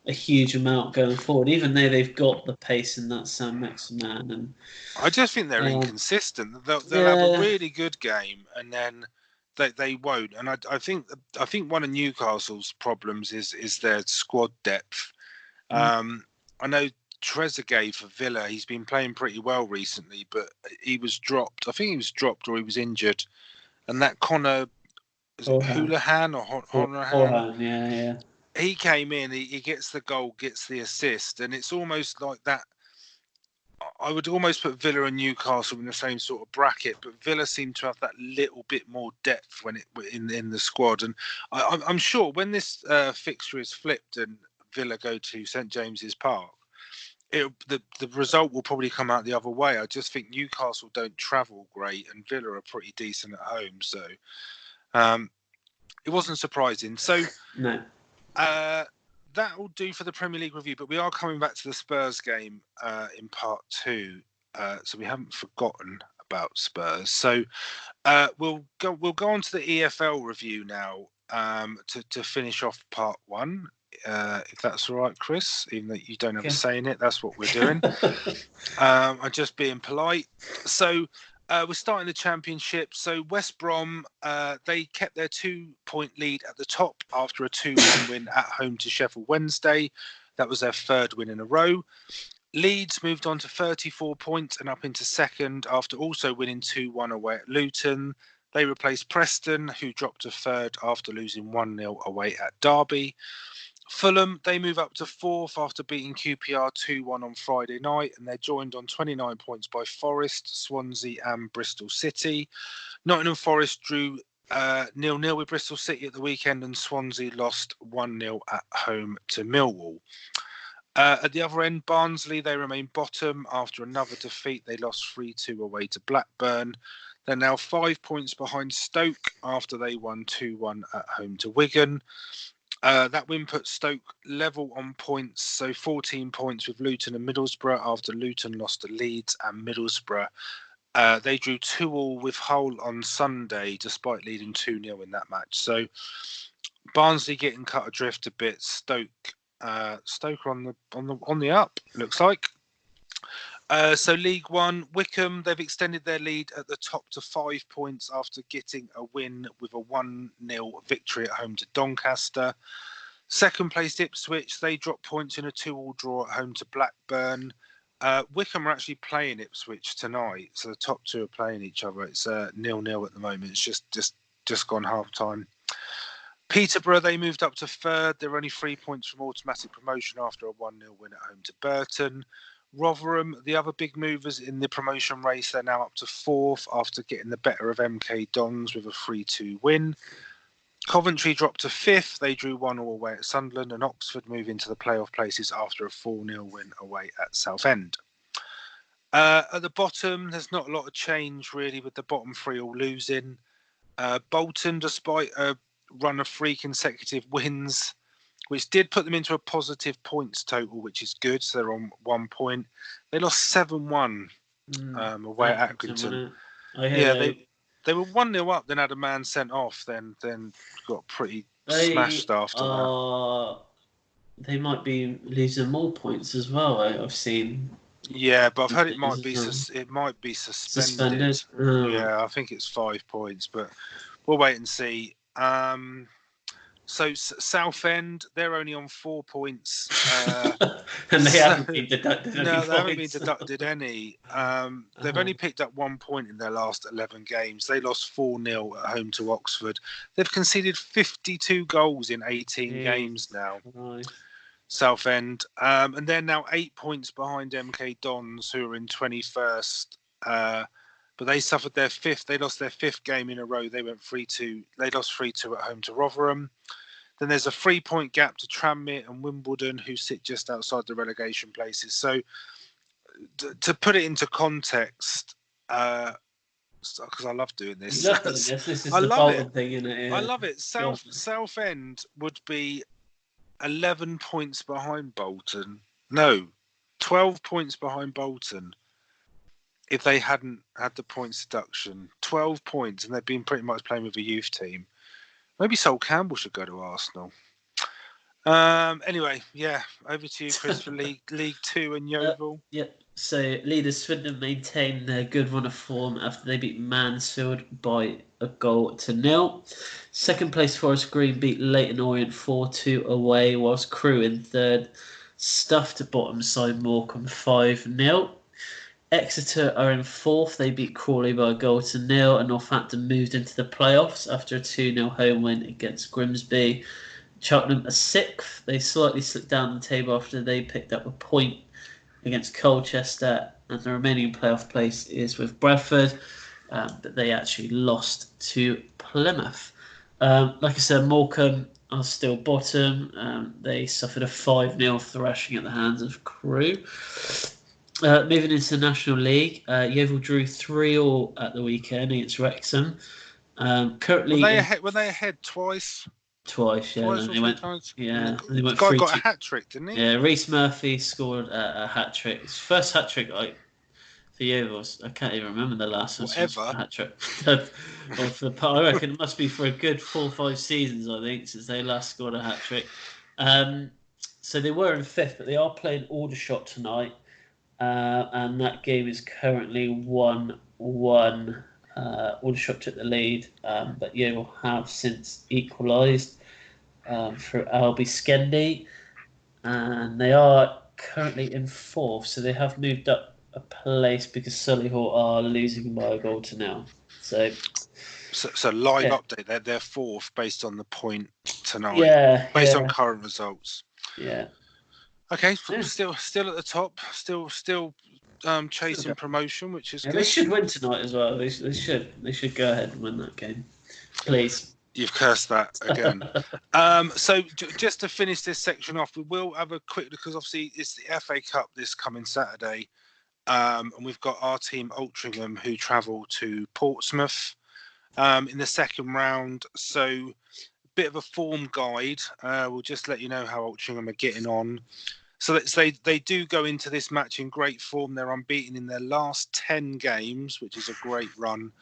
a huge amount going forward, even though they've got the pace in that Sam Maximan. And I just think they're inconsistent. They'll have a really good game and then they won't. And I think one of Newcastle's problems is their squad depth. I know Trezeguet for Villa, he's been playing pretty well recently, but he was dropped. I think he was dropped or he was injured. And that Connor, is it Houlihan or Honorahan? Yeah. He came in, he gets the goal, gets the assist, and it's almost like that. I would almost put Villa and Newcastle in the same sort of bracket, but Villa seem to have that little bit more depth when in the squad. And I'm sure when this fixture is flipped and Villa go to St James's Park, the result will probably come out the other way. I just think Newcastle don't travel great, and Villa are pretty decent at home, so it wasn't surprising. So no. That will do for the Premier League review, but we are coming back to the Spurs game in part 2, so we haven't forgotten about Spurs. So we'll go on to the EFL review now to finish off part 1, if that's all right, Chris. Even though you don't have a say in it, that's what we're doing. I'm just being polite. So. We're starting the Championship. So West Brom, they kept their 2-point lead at the top after a 2-1 win at home to Sheffield Wednesday. That was their 3rd win in a row. Leeds moved on to 34 points and up into 2nd after also winning 2-1 away at Luton. They replaced Preston, who dropped to 3rd after losing 1-0 away at Derby. Fulham, they move up to 4th after beating QPR 2-1 on Friday night, and they're joined on 29 points by Forest, Swansea and Bristol City. Nottingham Forest drew 0-0 with Bristol City at the weekend, and Swansea lost 1-0 at home to Millwall. At the other end, Barnsley, they remain bottom after another defeat. They lost 3-2 away to Blackburn. They're now 5 points behind Stoke after they won 2-1 at home to Wigan. That win put Stoke level on points, so 14 points with Luton and Middlesbrough after Luton lost to Leeds and Middlesbrough. They drew 2-2 with Hull on Sunday, despite leading 2-0 in that match. So Barnsley getting cut adrift a bit. Stoke are on the up, looks like. So League One, Wycombe, they've extended their lead at the top to 5 points after getting a win with a 1-0 victory at home to Doncaster. Second placed Ipswich, they dropped points in a 2-2 draw at home to Blackburn. Wycombe are actually playing Ipswich tonight, so the top two are playing each other. It's 0-0 at the moment. It's just gone half time. Peterborough, they moved up to 3rd. They're only 3 points from automatic promotion after a 1-0 win at home to Burton. Rotherham, the other big movers in the promotion race, they're now up to 4th after getting the better of MK Dons with a 3-2 win. Coventry dropped to 5th. They drew 1-1 away at Sunderland, and Oxford move into the playoff places after a 4-0 win away at Southend. At the bottom, there's not a lot of change really, with the bottom 3 all losing. Bolton, despite a run of 3 consecutive wins, which did put them into a positive points total, which is good. So they're on 1 point. They lost 7-1 away at Accrington. They were 1-0 up, then had a man sent off, then got pretty smashed after that. They might be losing more points as well. I've seen. Yeah, but I've heard it might be suspended. Oh. Yeah, I think it's 5 points, but we'll wait and see. So Southend, they're only on 4 points, and they haven't been deducted. No, they haven't been deducted any. They've only picked up 1 point in their last 11 games. They lost 4-0 at home to Oxford. They've conceded 52 goals in 18 games now. Nice. Southend, and they're now 8 points behind MK Dons, who are in 21st. But they suffered their fifth. They lost their 5th game in a row. They went 3-2. They lost 3-2 at home to Rotherham. Then there's a 3-point gap to Tranmere and Wimbledon, who sit just outside the relegation places. So, to put it into context, because I love doing this. This is the Bolton thing, isn't it? Yeah. I love it. Southend would be 11 points behind Bolton. No, 12 points behind Bolton. If they hadn't had the points deduction, 12 points, and they've been pretty much playing with a youth team. Maybe Sol Campbell should go to Arsenal. Anyway, yeah, over to you, Chris, for League 2 and Yeovil. Yep. So leaders Swindon maintain their good run of form after they beat Mansfield by a 1-0. Second place Forest Green beat Leyton Orient 4-2 away, whilst Crewe in third stuffed bottom side Morecambe 5-0. Exeter are in fourth. They beat Crawley by 1-0, and Northampton moved into the playoffs after a 2-0 home win against Grimsby. Cheltenham are sixth. They slightly slipped down the table after they picked up a point against Colchester, and the remaining playoff place is with Bradford, but they actually lost to Plymouth. Like I said, Morecambe are still bottom. They suffered a 5-0 thrashing at the hands of Crewe. Moving into the National League, Yeovil drew 3-3 at the weekend against Wrexham. Currently, were they ahead twice? Twice, yeah. Twice they went, times? Yeah. They went the guy got a hat trick, didn't he? Yeah, Reece Murphy scored a hat trick. His first hat trick for Yeovil. I can't even remember the last one. Whatever. Hat trick. I reckon it must be for a good 4 or 5 seasons, I think, since they last scored a hat trick. So they were in 5th, but they are playing Aldershot tonight. And that game is currently 1-1. Aldershot took the lead, but Yeovil have since equalised through Albie Skendi, and they are currently in 4th, so they have moved up a place because Solihull are losing by 1-0. So live update. They're 4th based on the point tonight. Yeah, based on current results. Yeah. Okay, still at the top, still chasing promotion, which is good. They should win tonight as well. They should go ahead and win that game, please. You've cursed that again. So just to finish this section off, we will have a quick, because obviously it's the FA Cup this coming Saturday, and we've got our team Altrincham who travel to Portsmouth in the second round. So bit of a form guide. We'll just let you know how Altrincham are getting on. So they do go into this match in great form. They're unbeaten in their last 10 games, which is a great run.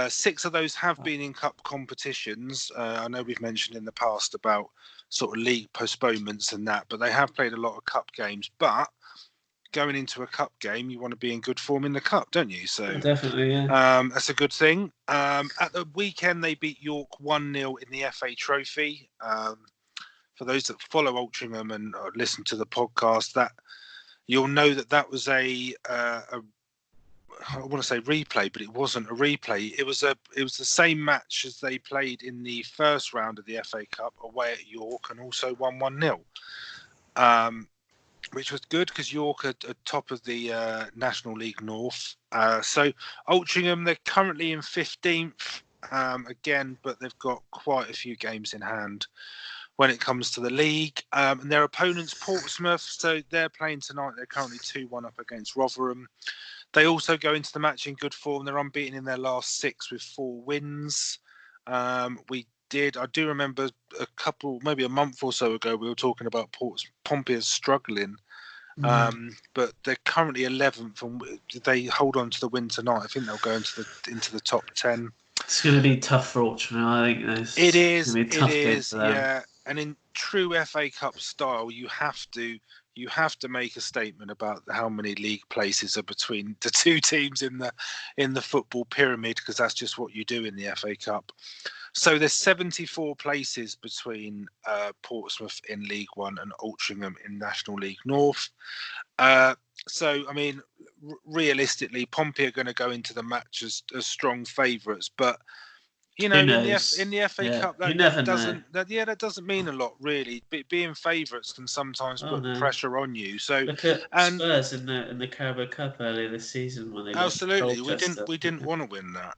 6 of those have been in cup competitions. I know we've mentioned in the past about sort of league postponements and that, but they have played a lot of cup games. But going into a cup game, you want to be in good form in the cup, don't you? So definitely, yeah. That's a good thing. At the weekend, they beat York 1-0 in the FA Trophy. For those that follow Altrincham and listen to the podcast, that you'll know that was I want to say replay, but it wasn't a replay. It was the same match as they played in the first round of the FA Cup away at York, and also won 1-0. Which was good because York are top of the National League North. So Altrincham, they're currently in 15th again, but they've got quite a few games in hand when it comes to the league. And their opponents, Portsmouth, so they're playing tonight. They're currently 2-1 up against Rotherham. They also go into the match in good form. They're unbeaten in their last 6 with 4 wins. I do remember maybe a month or so ago, we were talking about Pompey struggling. But they're currently 11th, and they hold on to the win tonight. I think they'll go into the top 10. It's going to be tough for Altrincham, I think. It is. It's going to be a tough game for them. Yeah. And in true FA Cup style, you have to make a statement about how many league places are between the two teams in the football pyramid, because that's just what you do in the FA Cup. So there's 74 places between Portsmouth in League One and Altrincham in National League North. So, I mean, realistically, Pompey are going to go into the match as strong favourites, but in the FA Cup, that doesn't mean a lot, really. Being favourites can sometimes put pressure on you. So look at Spurs in the Carabao Cup earlier this season when they absolutely we didn't want to win that.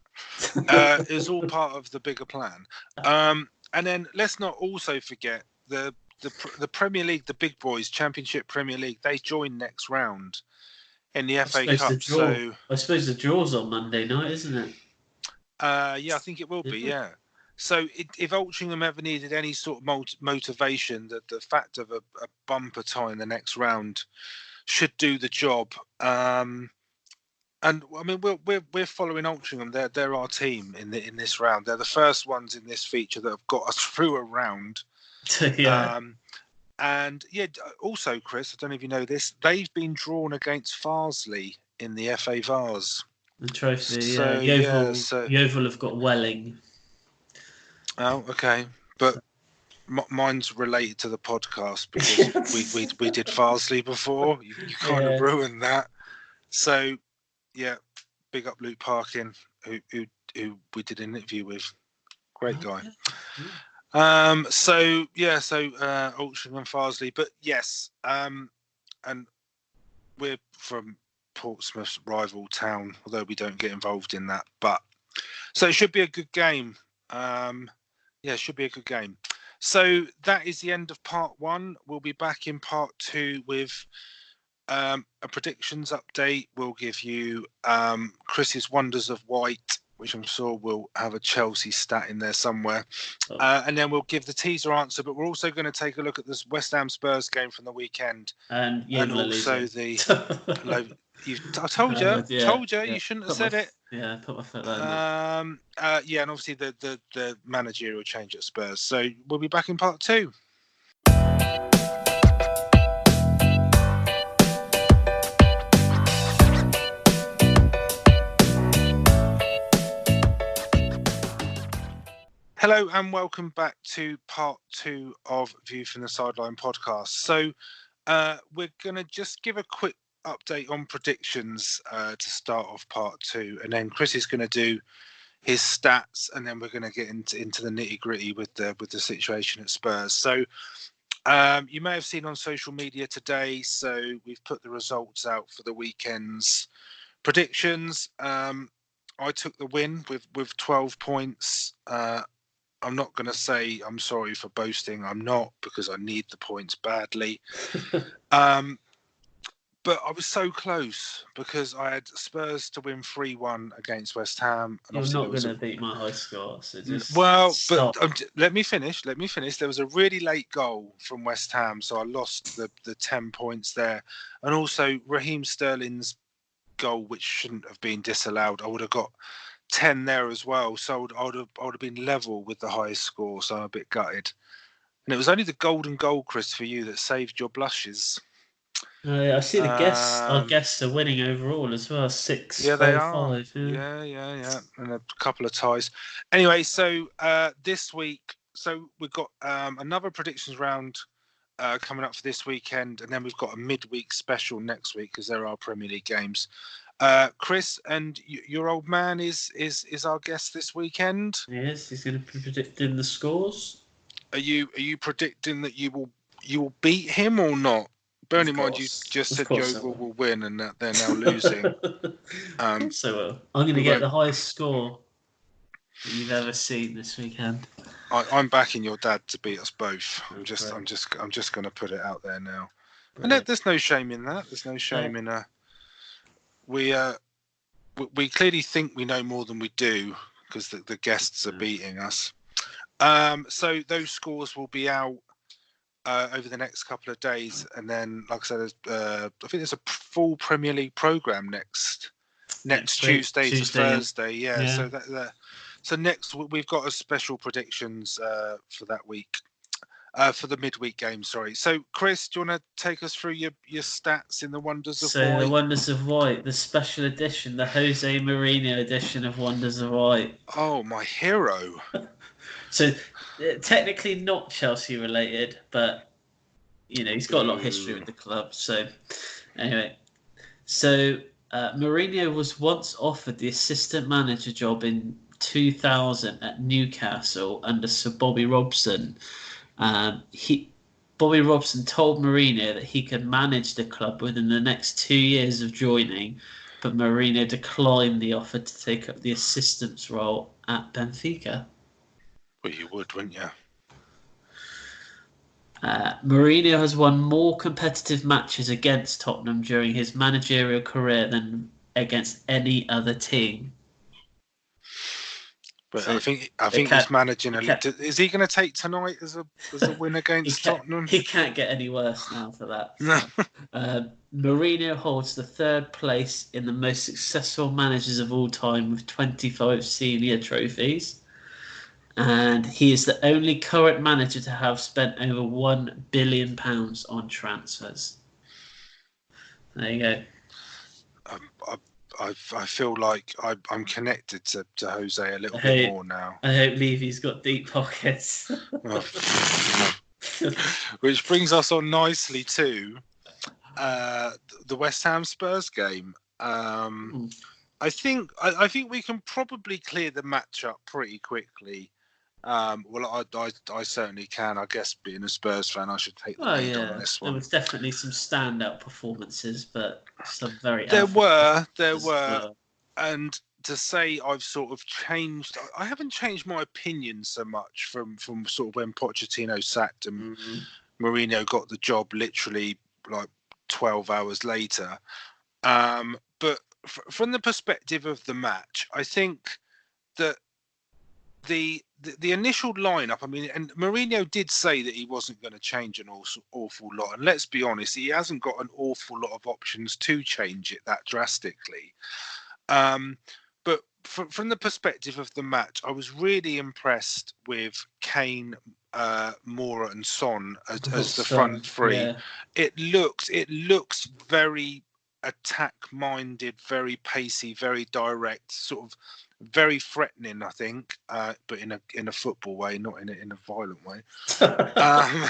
It was all part of the bigger plan. And then let's not also forget the Premier League, the big boys, Championship Premier League. They join next round in the FA Cup. So I suppose the draw's on Monday night, isn't it? Yeah, I think it will be. Yeah. So if Altrincham ever needed any sort of motivation, that the fact of a bumper tie in the next round should do the job. And I mean, we're following Altrincham. They're our team in this round. They're the first ones in this feature that have got us through a round. Yeah. And yeah, also, Chris, I don't know if you know this, they've been drawn against Farsley in the FA Vars. The trophy, so, Yeovil have got Welling. Oh, okay. But mine's related to the podcast because we did Farsley before. You kind of ruined that. So, yeah, big up Luke Parkin, who we did an interview with. Great guy. So Altrincham and Farsley. But yes, and we're from Portsmouth's rival town, although we don't get involved in that. But so it should be a good game. It should be a good game. So that is the end of part one. We'll be back in part two with a predictions update. We'll give you Chris's Wonders of White, which I'm sure will have a Chelsea stat in there somewhere. And then we'll give the teaser answer, but we're also going to take a look at this West Ham Spurs game from the weekend. And also I told you, you shouldn't have said it. Yeah, put my foot there. And obviously the managerial change at Spurs. So we'll be back in part two. Hello and welcome back to part two of View from the Sideline podcast. So we're going to just give a quick update on predictions to start off part two, and then Chris is going to do his stats, and then we're going to get into the nitty gritty with the situation at Spurs. So you may have seen on social media today, so we've put the results out for the weekend's predictions. I took the win with 12 points. I'm not going to say I'm sorry for boasting. I'm not, because I need the points badly. But I was so close because I had Spurs to win 3-1 against West Ham. And you're not going to beat my high score. So let me finish. There was a really late goal from West Ham, so I lost the 10 points there. And also Raheem Sterling's goal, which shouldn't have been disallowed. I would have got 10 there as well, so I would have been level with the highest score, so I'm a bit gutted. And it was only the golden goal, Chris, for you that saved your blushes. I see the guests. Our guests are winning overall as well. 6. Yeah, they are. 5, yeah, and a couple of ties. Anyway, so this week, we've got another predictions round coming up for this weekend, and then we've got a midweek special next week because there are Premier League games. Chris and your old man is our guest this weekend. Yes, he's going to be predicting the scores. Are you predicting that you will beat him or not? Bearing in mind you just said Yeovil will win and that they're now losing. So well, I'm going to get the highest score that you've ever seen this weekend. I'm backing your dad to beat us both. I'm just going to put it out there now. Brilliant. And there's no shame in that. There's no shame in we clearly think we know more than we do because the guests are beating us. So those scores will be out over the next couple of days, and then, like I said, I think there's a full Premier League program next Tuesday to Thursday. Yeah. So So next we've got a special predictions for that week. For the midweek game, sorry. So, Chris, do you want to take us through your stats in the Wonders of White? So, the Wonders of White, the special edition, the Jose Mourinho edition of Wonders of White. Oh, my hero. So, technically not Chelsea related, but, he's got a lot of history with the club. So, anyway. So, Mourinho was once offered the assistant manager job in 2000 at Newcastle under Sir Bobby Robson. Bobby Robson told Mourinho that he could manage the club within the next 2 years of joining, but Mourinho declined the offer to take up the assistant's role at Benfica. Well, you would, wouldn't you? Mourinho has won more competitive matches against Tottenham during his managerial career than against any other team. But so I think he's managing a little. Is he going to take tonight as a win against Tottenham? He can't get any worse now for that. So. Mourinho holds the third place in the most successful managers of all time with 25 senior trophies. And he is the only current manager to have spent over £1 billion on transfers. There you go. I feel like I'm connected to Jose a little bit more now. I hope Levy's got deep pockets. Which brings us on nicely to the West Ham Spurs game. I think we can probably clear the match up pretty quickly. Well, I certainly can. I guess being a Spurs fan, I should take the lead on this one. There was definitely some standout performances, but some very. There were, and to say I've sort of changed. I haven't changed my opinion so much from sort of when Pochettino sacked and Mourinho got the job literally like 12 hours later. But from the perspective of the match, I think that the initial lineup, I mean, and Mourinho did say that he wasn't going to change an awful lot. And let's be honest, he hasn't got an awful lot of options to change it that drastically. But from the perspective of the match, I was really impressed with Kane, Moura and Son as the front three. Yeah. It looks very attack-minded, very pacey, very direct, sort of very threatening, I think, but in a football way, not in a violent way. I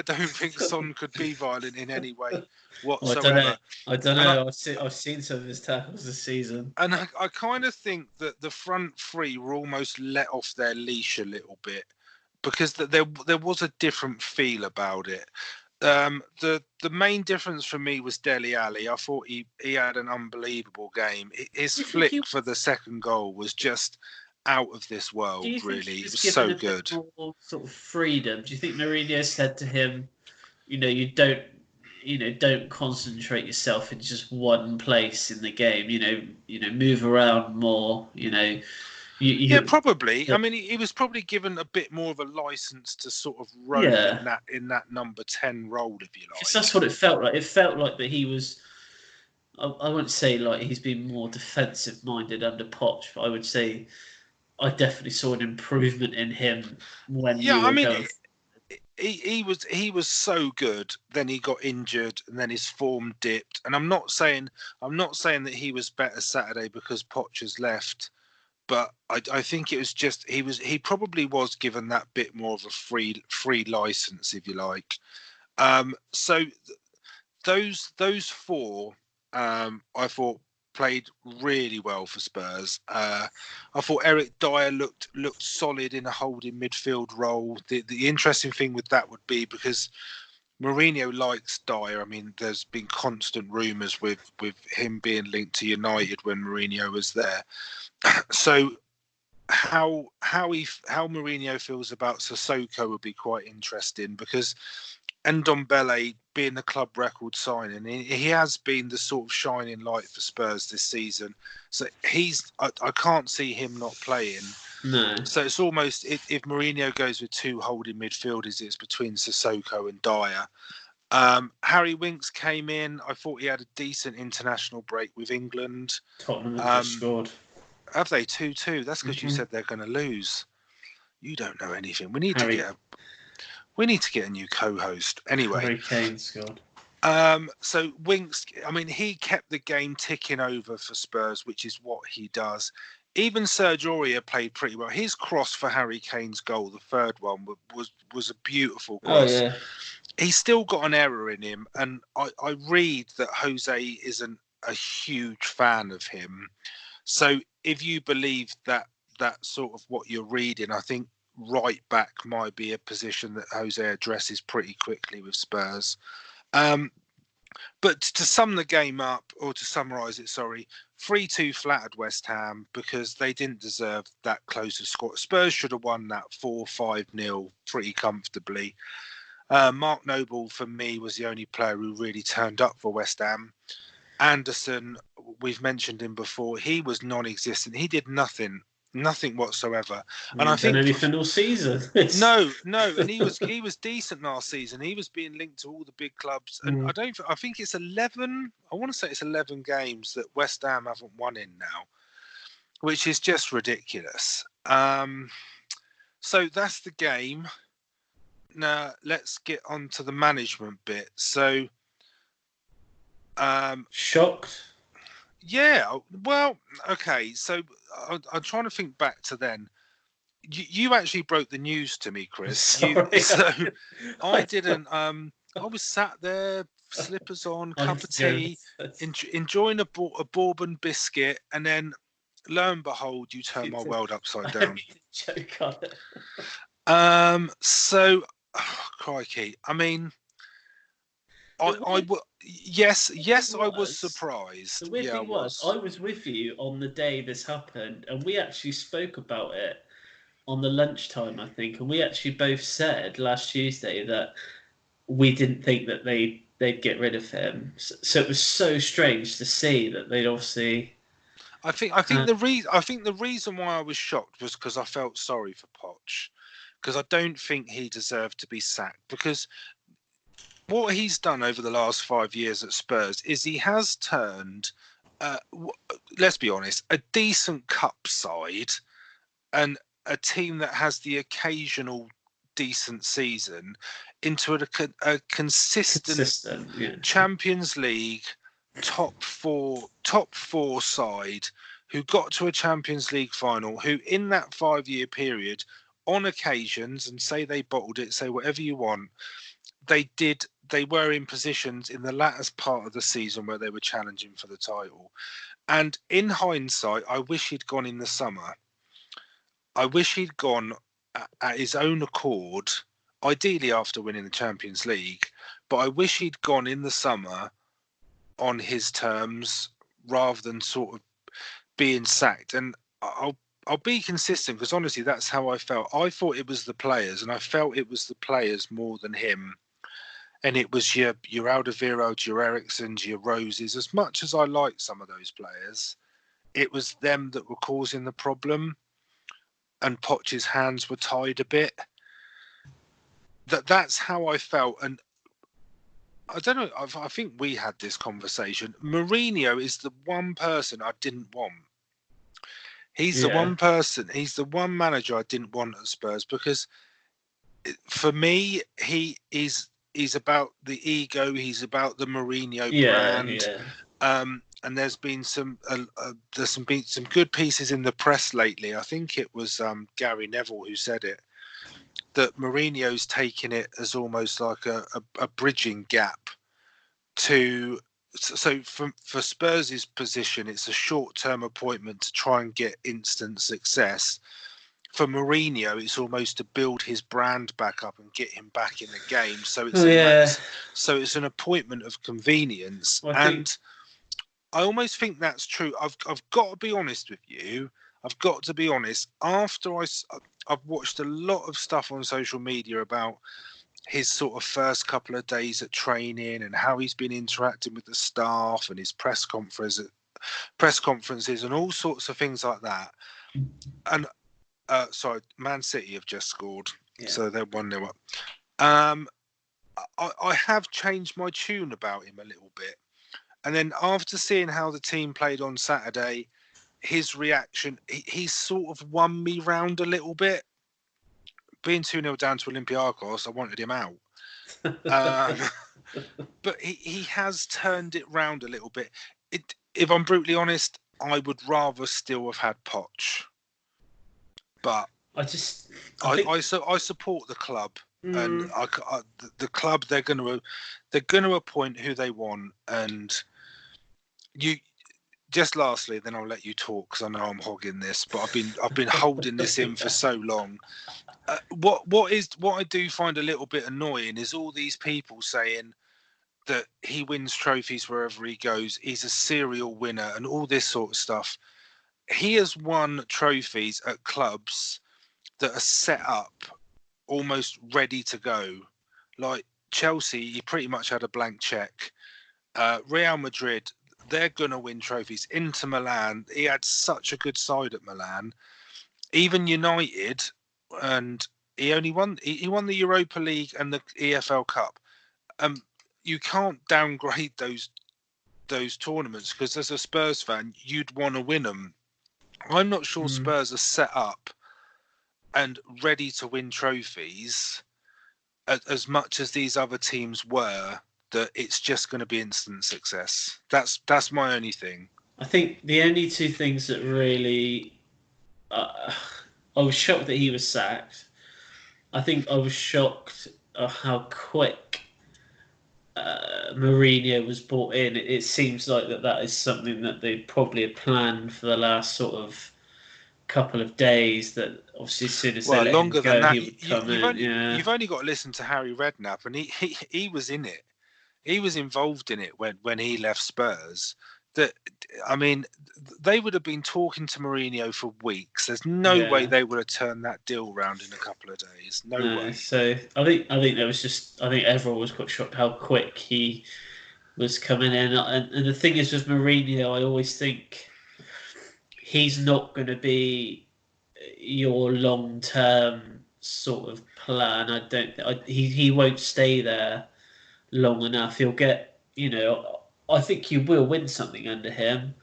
don't think Son could be violent in any way whatsoever. I don't know. I've seen some of his tackles this season, and I kind of think that the front three were almost let off their leash a little bit because there was a different feel about it. The main difference for me was Dele Alli. I thought he had an unbelievable game. His flick for the second goal was just out of this world. Really, it was so good. More sort of freedom. Do you think Mourinho said to him, you don't concentrate yourself in just one place in the game. Move around more. Yeah, probably. I mean, he was probably given a bit more of a license to sort of roam in that number 10 role, if you like. Because that's what it felt like. It felt like that he was. I wouldn't say like he's been more defensive minded under Poch, but I would say I definitely saw an improvement in him when. Yeah, I mean, he was so good. Then he got injured, and then his form dipped. And I'm not saying that he was better Saturday because Poch has left. But I think it was just he probably was given that bit more of a free license, if you like. So those four I thought played really well for Spurs. I thought Eric Dyer looked solid in a holding midfield role. The interesting thing with that would be because Mourinho likes Dyer. I mean, there's been constant rumours with him being linked to United when Mourinho was there. So how Mourinho feels about Sissoko would be quite interesting because Ndombele being the club record signing, he has been the sort of shining light for Spurs this season. So I can't see him not playing. No. So it's almost if Mourinho goes with two holding midfielders, it's between Sissoko and Dyer. Harry Winks came in. I thought he had a decent international break with England. Tottenham just scored. Have they 2-2? That's because you said they're going to lose. You don't know anything. We need to get a new co-host. Anyway, Harry Kane scored. So Winks, I mean, he kept the game ticking over for Spurs, which is what he does. Even Serge Aurier played pretty well. His cross for Harry Kane's goal, the third one, was a beautiful cross. Oh, yeah. He's still got an error in him, and I read that Jose isn't a huge fan of him. So if you believe that sort of what you're reading, I think right back might be a position that Jose addresses pretty quickly with Spurs. But to sum the game up, or to summarise it, 3-2 flattered West Ham because they didn't deserve that close a score. Spurs should have won that 4-5-0 pretty comfortably. Mark Noble, for me, was the only player who really turned up for West Ham. Anderson, we've mentioned him before. He was non-existent. He did nothing whatsoever. And I think anything all season. No, and he was decent last season. He was being linked to all the big clubs, and I think it's 11. I want to say it's 11 games that West Ham haven't won in now, which is just ridiculous. So that's the game. Now let's get on to the management bit. So, shocked. Yeah, well, okay. So I'm trying to think back to then. You actually broke the news to me, Chris. Sorry. I didn't. I was sat there, slippers on, cup of tea, enjoying a bourbon biscuit, and then lo and behold, you turn my world upside down. Joke on it. So, crikey. I mean, yes, I was surprised. The weird thing was, I was with you on the day this happened, and we actually spoke about it on the lunchtime, I think, and we actually both said last Tuesday that we didn't think that they'd get rid of him. So it was so strange to see that they'd obviously. I think the reason why I was shocked was because I felt sorry for Poch, because I don't think he deserved to be sacked, because what he's done over the last 5 years at Spurs is he has turned, let's be honest, a decent cup side and a team that has the occasional decent season into a consistent Champions League top four side who got to a Champions League final, who in that 5-year period, on occasions, and say they bottled it, say whatever you want, they were in positions in the latter part of the season where they were challenging for the title. And in hindsight, I wish he'd gone in the summer. I wish he'd gone at his own accord, ideally after winning the Champions League, but I wish he'd gone in the summer on his terms rather than sort of being sacked. And I'll be consistent, because honestly, that's how I felt. I thought it was the players, and I felt it was the players more than him. And it was your Alderweireld, your Erikssons, your Roses. As much as I like some of those players, it was them that were causing the problem. And Poch's hands were tied a bit. That's how I felt. And I don't know, I think we had this conversation. Mourinho is the one person I didn't want. He's the one manager I didn't want at Spurs, because for me, he's about the ego. He's about the Mourinho brand. Yeah. And there's been some good pieces in the press lately. I think it was Gary Neville who said it, that Mourinho's taking it as almost like a bridging gap to. So for Spurs' position, it's a short-term appointment to try and get instant success. For Mourinho, it's almost to build his brand back up and get him back in the game. So it's an appointment of convenience. I almost think that's true. I've got to be honest with you. I've got to be honest. After I've watched a lot of stuff on social media about his sort of first couple of days at training and how he's been interacting with the staff and his press conferences and all sorts of things like that. And Man City have just scored, so they're 1-0 up. I have changed my tune about him a little bit. And then after seeing how the team played on Saturday, his reaction, he sort of won me round a little bit. Being 2-0 down to Olympiacos, I wanted him out. But he has turned it round a little bit. If I'm brutally honest, I would rather still have had Poch. But I support the club, and the club, they're going to appoint who they want. And you, just lastly, then I'll let you talk because I know I'm hogging this, but I've been holding this in for so long. What I do find a little bit annoying is all these people saying that he wins trophies wherever he goes. He's a serial winner and all this sort of stuff. He has won trophies at clubs that are set up almost ready to go. Like Chelsea, he pretty much had a blank check. Real Madrid, they're going to win trophies. Inter Milan, he had such a good side at Milan. Even United, and he won the Europa League and the EFL Cup. You can't downgrade those tournaments because as a Spurs fan, you'd want to win them. I'm not sure Spurs are set up and ready to win trophies as much as these other teams were, that it's just going to be instant success. That's my only thing. I think the only two things that really... I was shocked that he was sacked. I think I was shocked at how quick Mourinho was brought in. It seems like that is something that they probably had planned for the last sort of couple of days, that obviously as soon as they let him go, he would come in. You've only got to listen to Harry Redknapp, and he was in it. He was involved in it when he left Spurs. They would have been talking to Mourinho for weeks. There's no way they would have turned that deal around in a couple of days. No way. So I think everyone was quite shocked how quick he was coming in. And the thing is with Mourinho, I always think he's not going to be your long-term sort of plan. He won't stay there long enough. He'll get, I think you will win something under him,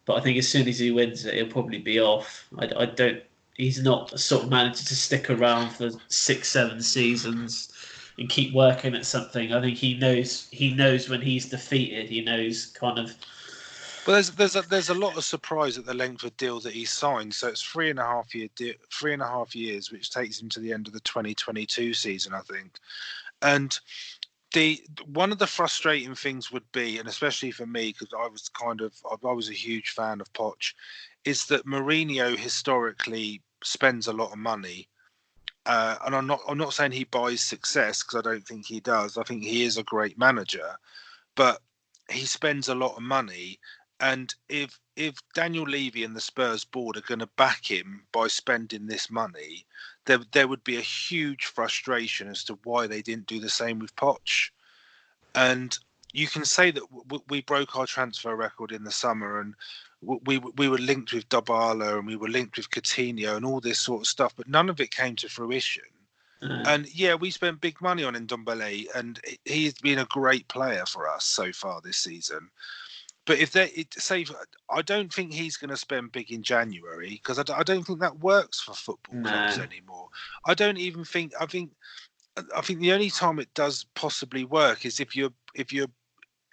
but I think as soon as he wins it, he'll probably be off. He's not a sort of manager to stick around for 6-7 seasons and keep working at something. I think he knows when he's defeated. He knows kind of. Well, there's a lot of surprise at the length of deal that he signed. So it's 3.5 years, which takes him to the end of the 2022 season, I think. And one of the frustrating things would be, and especially for me, because I was a huge fan of Poch, is that Mourinho historically spends a lot of money, and I'm not saying he buys success, because I don't think he does. I think he is a great manager, but he spends a lot of money, and if Daniel Levy and the Spurs board are going to back him by spending this money, there would be a huge frustration as to why they didn't do the same with Poch. And you can say that we broke our transfer record in the summer, and we were linked with Dybala and we were linked with Coutinho and all this sort of stuff, but none of it came to fruition. And we spent big money on Ndombele, and he's been a great player for us so far this season. But I don't think he's going to spend big in January, because I don't think that works for football clubs anymore. I think the only time it does possibly work is if you're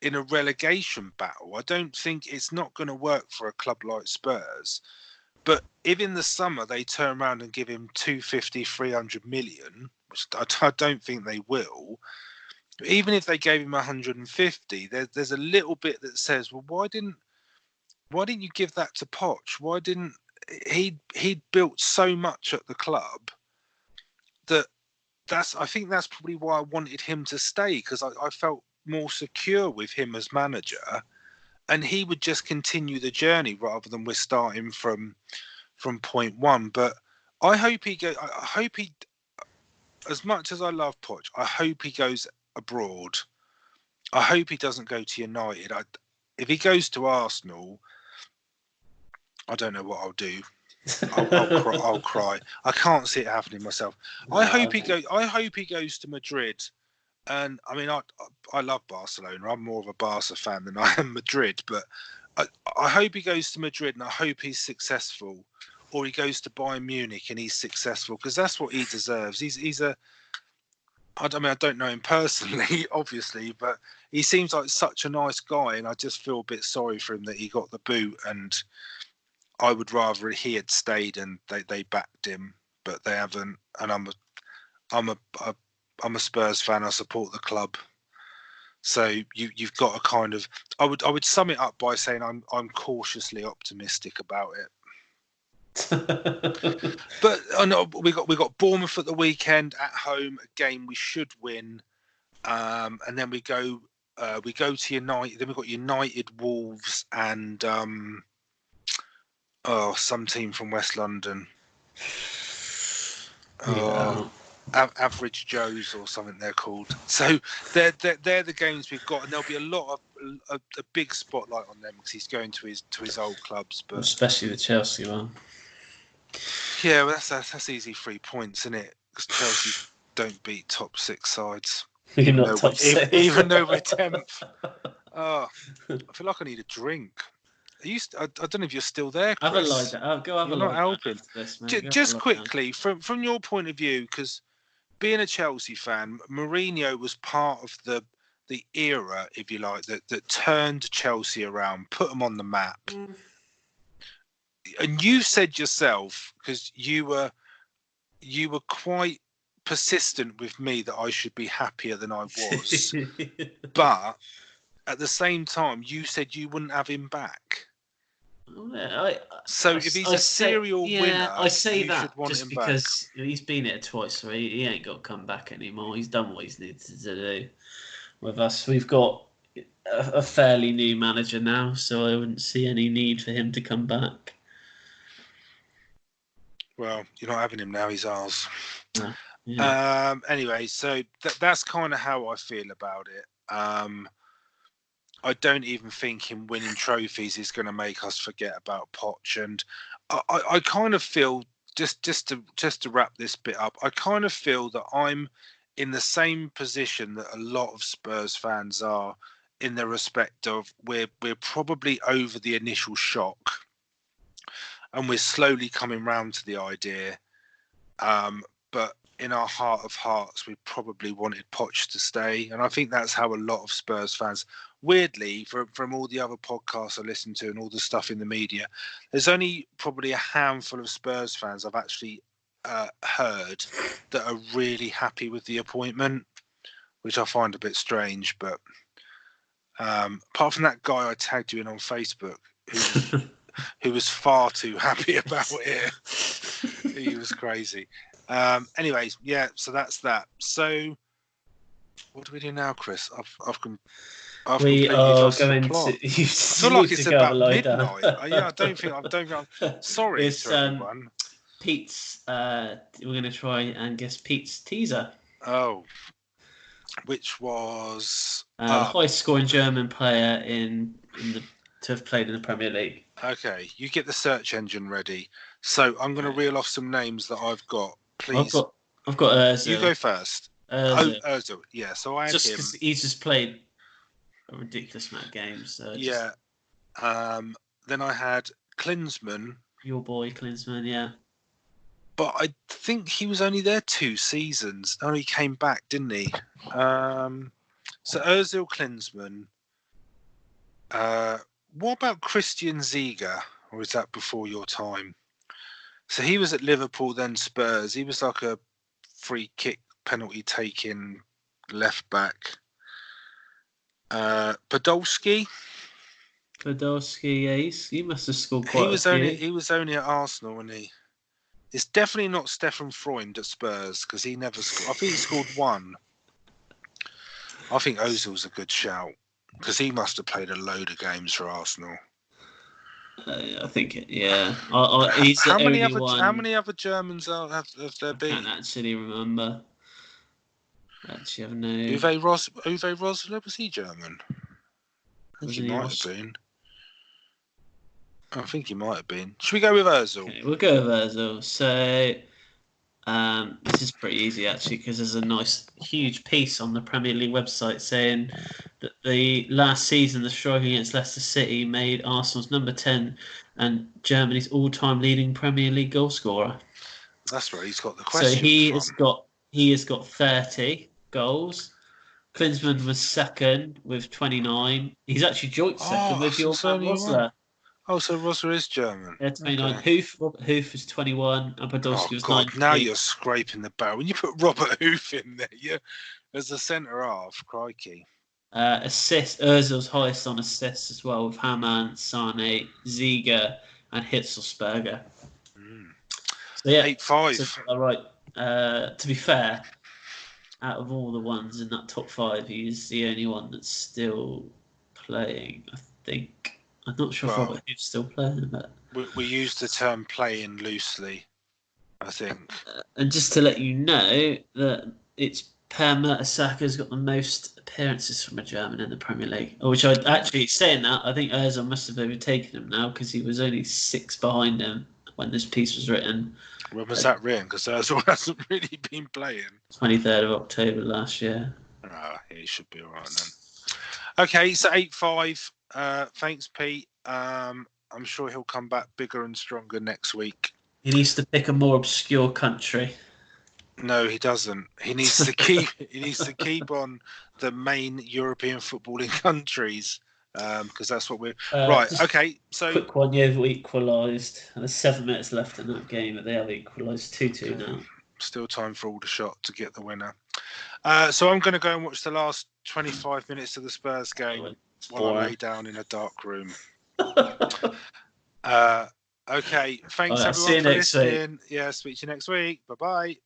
in a relegation battle. I don't think it's not going to work for a club like Spurs. But if in the summer they turn around and give him 250, 300 million, which I don't think they will. Even if they gave him 150, there's a little bit that says, well, why didn't you give that to Poch? Why didn't he'd built so much at the club that I think that's probably why I wanted him to stay, because I felt more secure with him as manager, and he would just continue the journey rather than we're starting from point one. But I hope he as much as I love Poch, I hope he goes abroad. I hope he doesn't go to United. If he goes to Arsenal, I don't know what I'll do. I'll cry. I can't see it happening myself. I hope he goes to Madrid. And I mean, I love Barcelona. I'm more of a Barca fan than I am Madrid. But I hope he goes to Madrid and I hope he's successful, or he goes to Bayern Munich and he's successful, because that's what he deserves. He's a. I don't know him personally, obviously, but he seems like such a nice guy, and I just feel a bit sorry for him that he got the boot. And I would rather he had stayed and they backed him, but they haven't. And I'm a Spurs fan. I support the club, so you've got to kind of. I would sum it up by saying I'm cautiously optimistic about it. But I know we got Bournemouth at the weekend at home, a game we should win, and then we go to United. Then we've got United, Wolves, and some team from West London. Average Joes or something they're called. So they're the games we've got, and there'll be a lot of a big spotlight on them because he's going to his old clubs, but especially the Chelsea one. Yeah, well, that's easy 3 points, isn't it? Because Chelsea don't beat top 6 sides. You're not top 6. Even though we're 10th. Oh, I feel like I need a drink. I don't know if you're still there, Chris. Have a lie down. Go have you're a lie not helping. This, just quickly, from your point of view, because being a Chelsea fan, Mourinho was part of the era, if you like, that turned Chelsea around, put them on the map. And you said yourself, because you were quite persistent with me that I should be happier than I was. But at the same time, you said you wouldn't have him back. So if he's a serial winner, I say you that should want just him because back. He's been here twice, so he ain't got to come back anymore. He's done what he's needed to do with us. We've got a fairly new manager now, so I wouldn't see any need for him to come back. Well, you're not having him now. He's ours. Yeah. Anyway, so that's kind of how I feel about it. I don't even think him winning trophies is going to make us forget about Poch. And I kind of feel, just to wrap this bit up, I kind of feel that I'm in the same position that a lot of Spurs fans are, in the respect of we're probably over the initial shock. And we're slowly coming round to the idea. But in our heart of hearts, we probably wanted Poch to stay. And I think that's how a lot of Spurs fans, weirdly, from all the other podcasts I listen to and all the stuff in the media, there's only probably a handful of Spurs fans I've actually heard that are really happy with the appointment, which I find a bit strange. But apart from that guy I tagged you in on Facebook, who was far too happy about it. He was crazy. Anyways, yeah, so that's that. So what do we do now, Chris? I've completely lost the plot. I feel like it's about midnight. I don't think I'm sorry to everyone. Pete's we're gonna try and guess Pete's teaser. Oh. Which was high scoring German player to have played in the Premier League. Okay, you get the search engine ready. So I'm going to reel off some names that I've got. Please, I've got Ozil. You go first. Ozil. Yeah. So I had just him. Because he's just played a ridiculous amount of games. So yeah. Then I had Klinsmann. Your boy Klinsmann, yeah. But I think he was only there 2 seasons. Oh, he came back, didn't he? So Ozil, Klinsmann. What about Christian Ziege? Or is that before your time? So he was at Liverpool, then Spurs. He was like a free kick penalty taking left back. Podolski. Yeah, he must have scored quite a few. He was only at Arsenal, wasn't he? It's definitely not Stefan Freund at Spurs because he never scored. I think he scored 1. I think Ozil's a good shout because he must have played a load of games for Arsenal. I think, yeah. He's how many other Germans have there been? I can't actually remember. Actually, I have no. Uwe Rosler, was he German? I think he might have been. I think he might have been. Should we go with Ozil? Okay, we'll go with Ozil. So, This is pretty easy actually, because there's a nice huge piece on the Premier League website saying that the last season the strike against Leicester City made Arsenal's number 10 and Germany's all-time leading Premier League goal scorer. That's where he's got the So question he has got 30 goals. Klinsmann was second with 29. He's actually joint second with your man Rosler. Oh, so Rosler is German. Yeah, 29. Okay. Robert Hoof is 21, and Podolski was 19. Now you're scraping the barrel. When you put Robert Hoof in there, as a centre half, crikey. Assist. Ozil's highest on assists as well, with Hamann, Sane, Ziege, and Hitzelsberger. So yeah, 8-5. So, all right. To be fair, out of all the ones in that top 5, he's the only one that's still playing, I think. I'm not sure if Robert Hoof's still playing, but we use the term playing loosely, I think. And just to let you know that it's Per Mertesacker got the most appearances from a German in the Premier League. Which I actually, saying that, I think Ozil must have overtaken him now, because he was only 6 behind him when this piece was written. When was that written? Because Ozil hasn't really been playing. 23rd of October last year. Oh, he should be all right then. Okay, so 8-5. Thanks, Pete. I'm sure he'll come back bigger and stronger next week. He needs to pick a more obscure country. No, he doesn't. He needs to keep. He needs to keep on the main European footballing countries, because that's what we're right. Okay, so quick one. Yeovil equalised. There's 7 minutes left in that game, but they have equalised 2-2 now. Still time for Aldershot to get the winner. So I'm going to go and watch the last 25 minutes of the Spurs game while I lay down in a dark room. Okay, thanks everyone for listening. Yeah, speak to you next week. Bye-bye.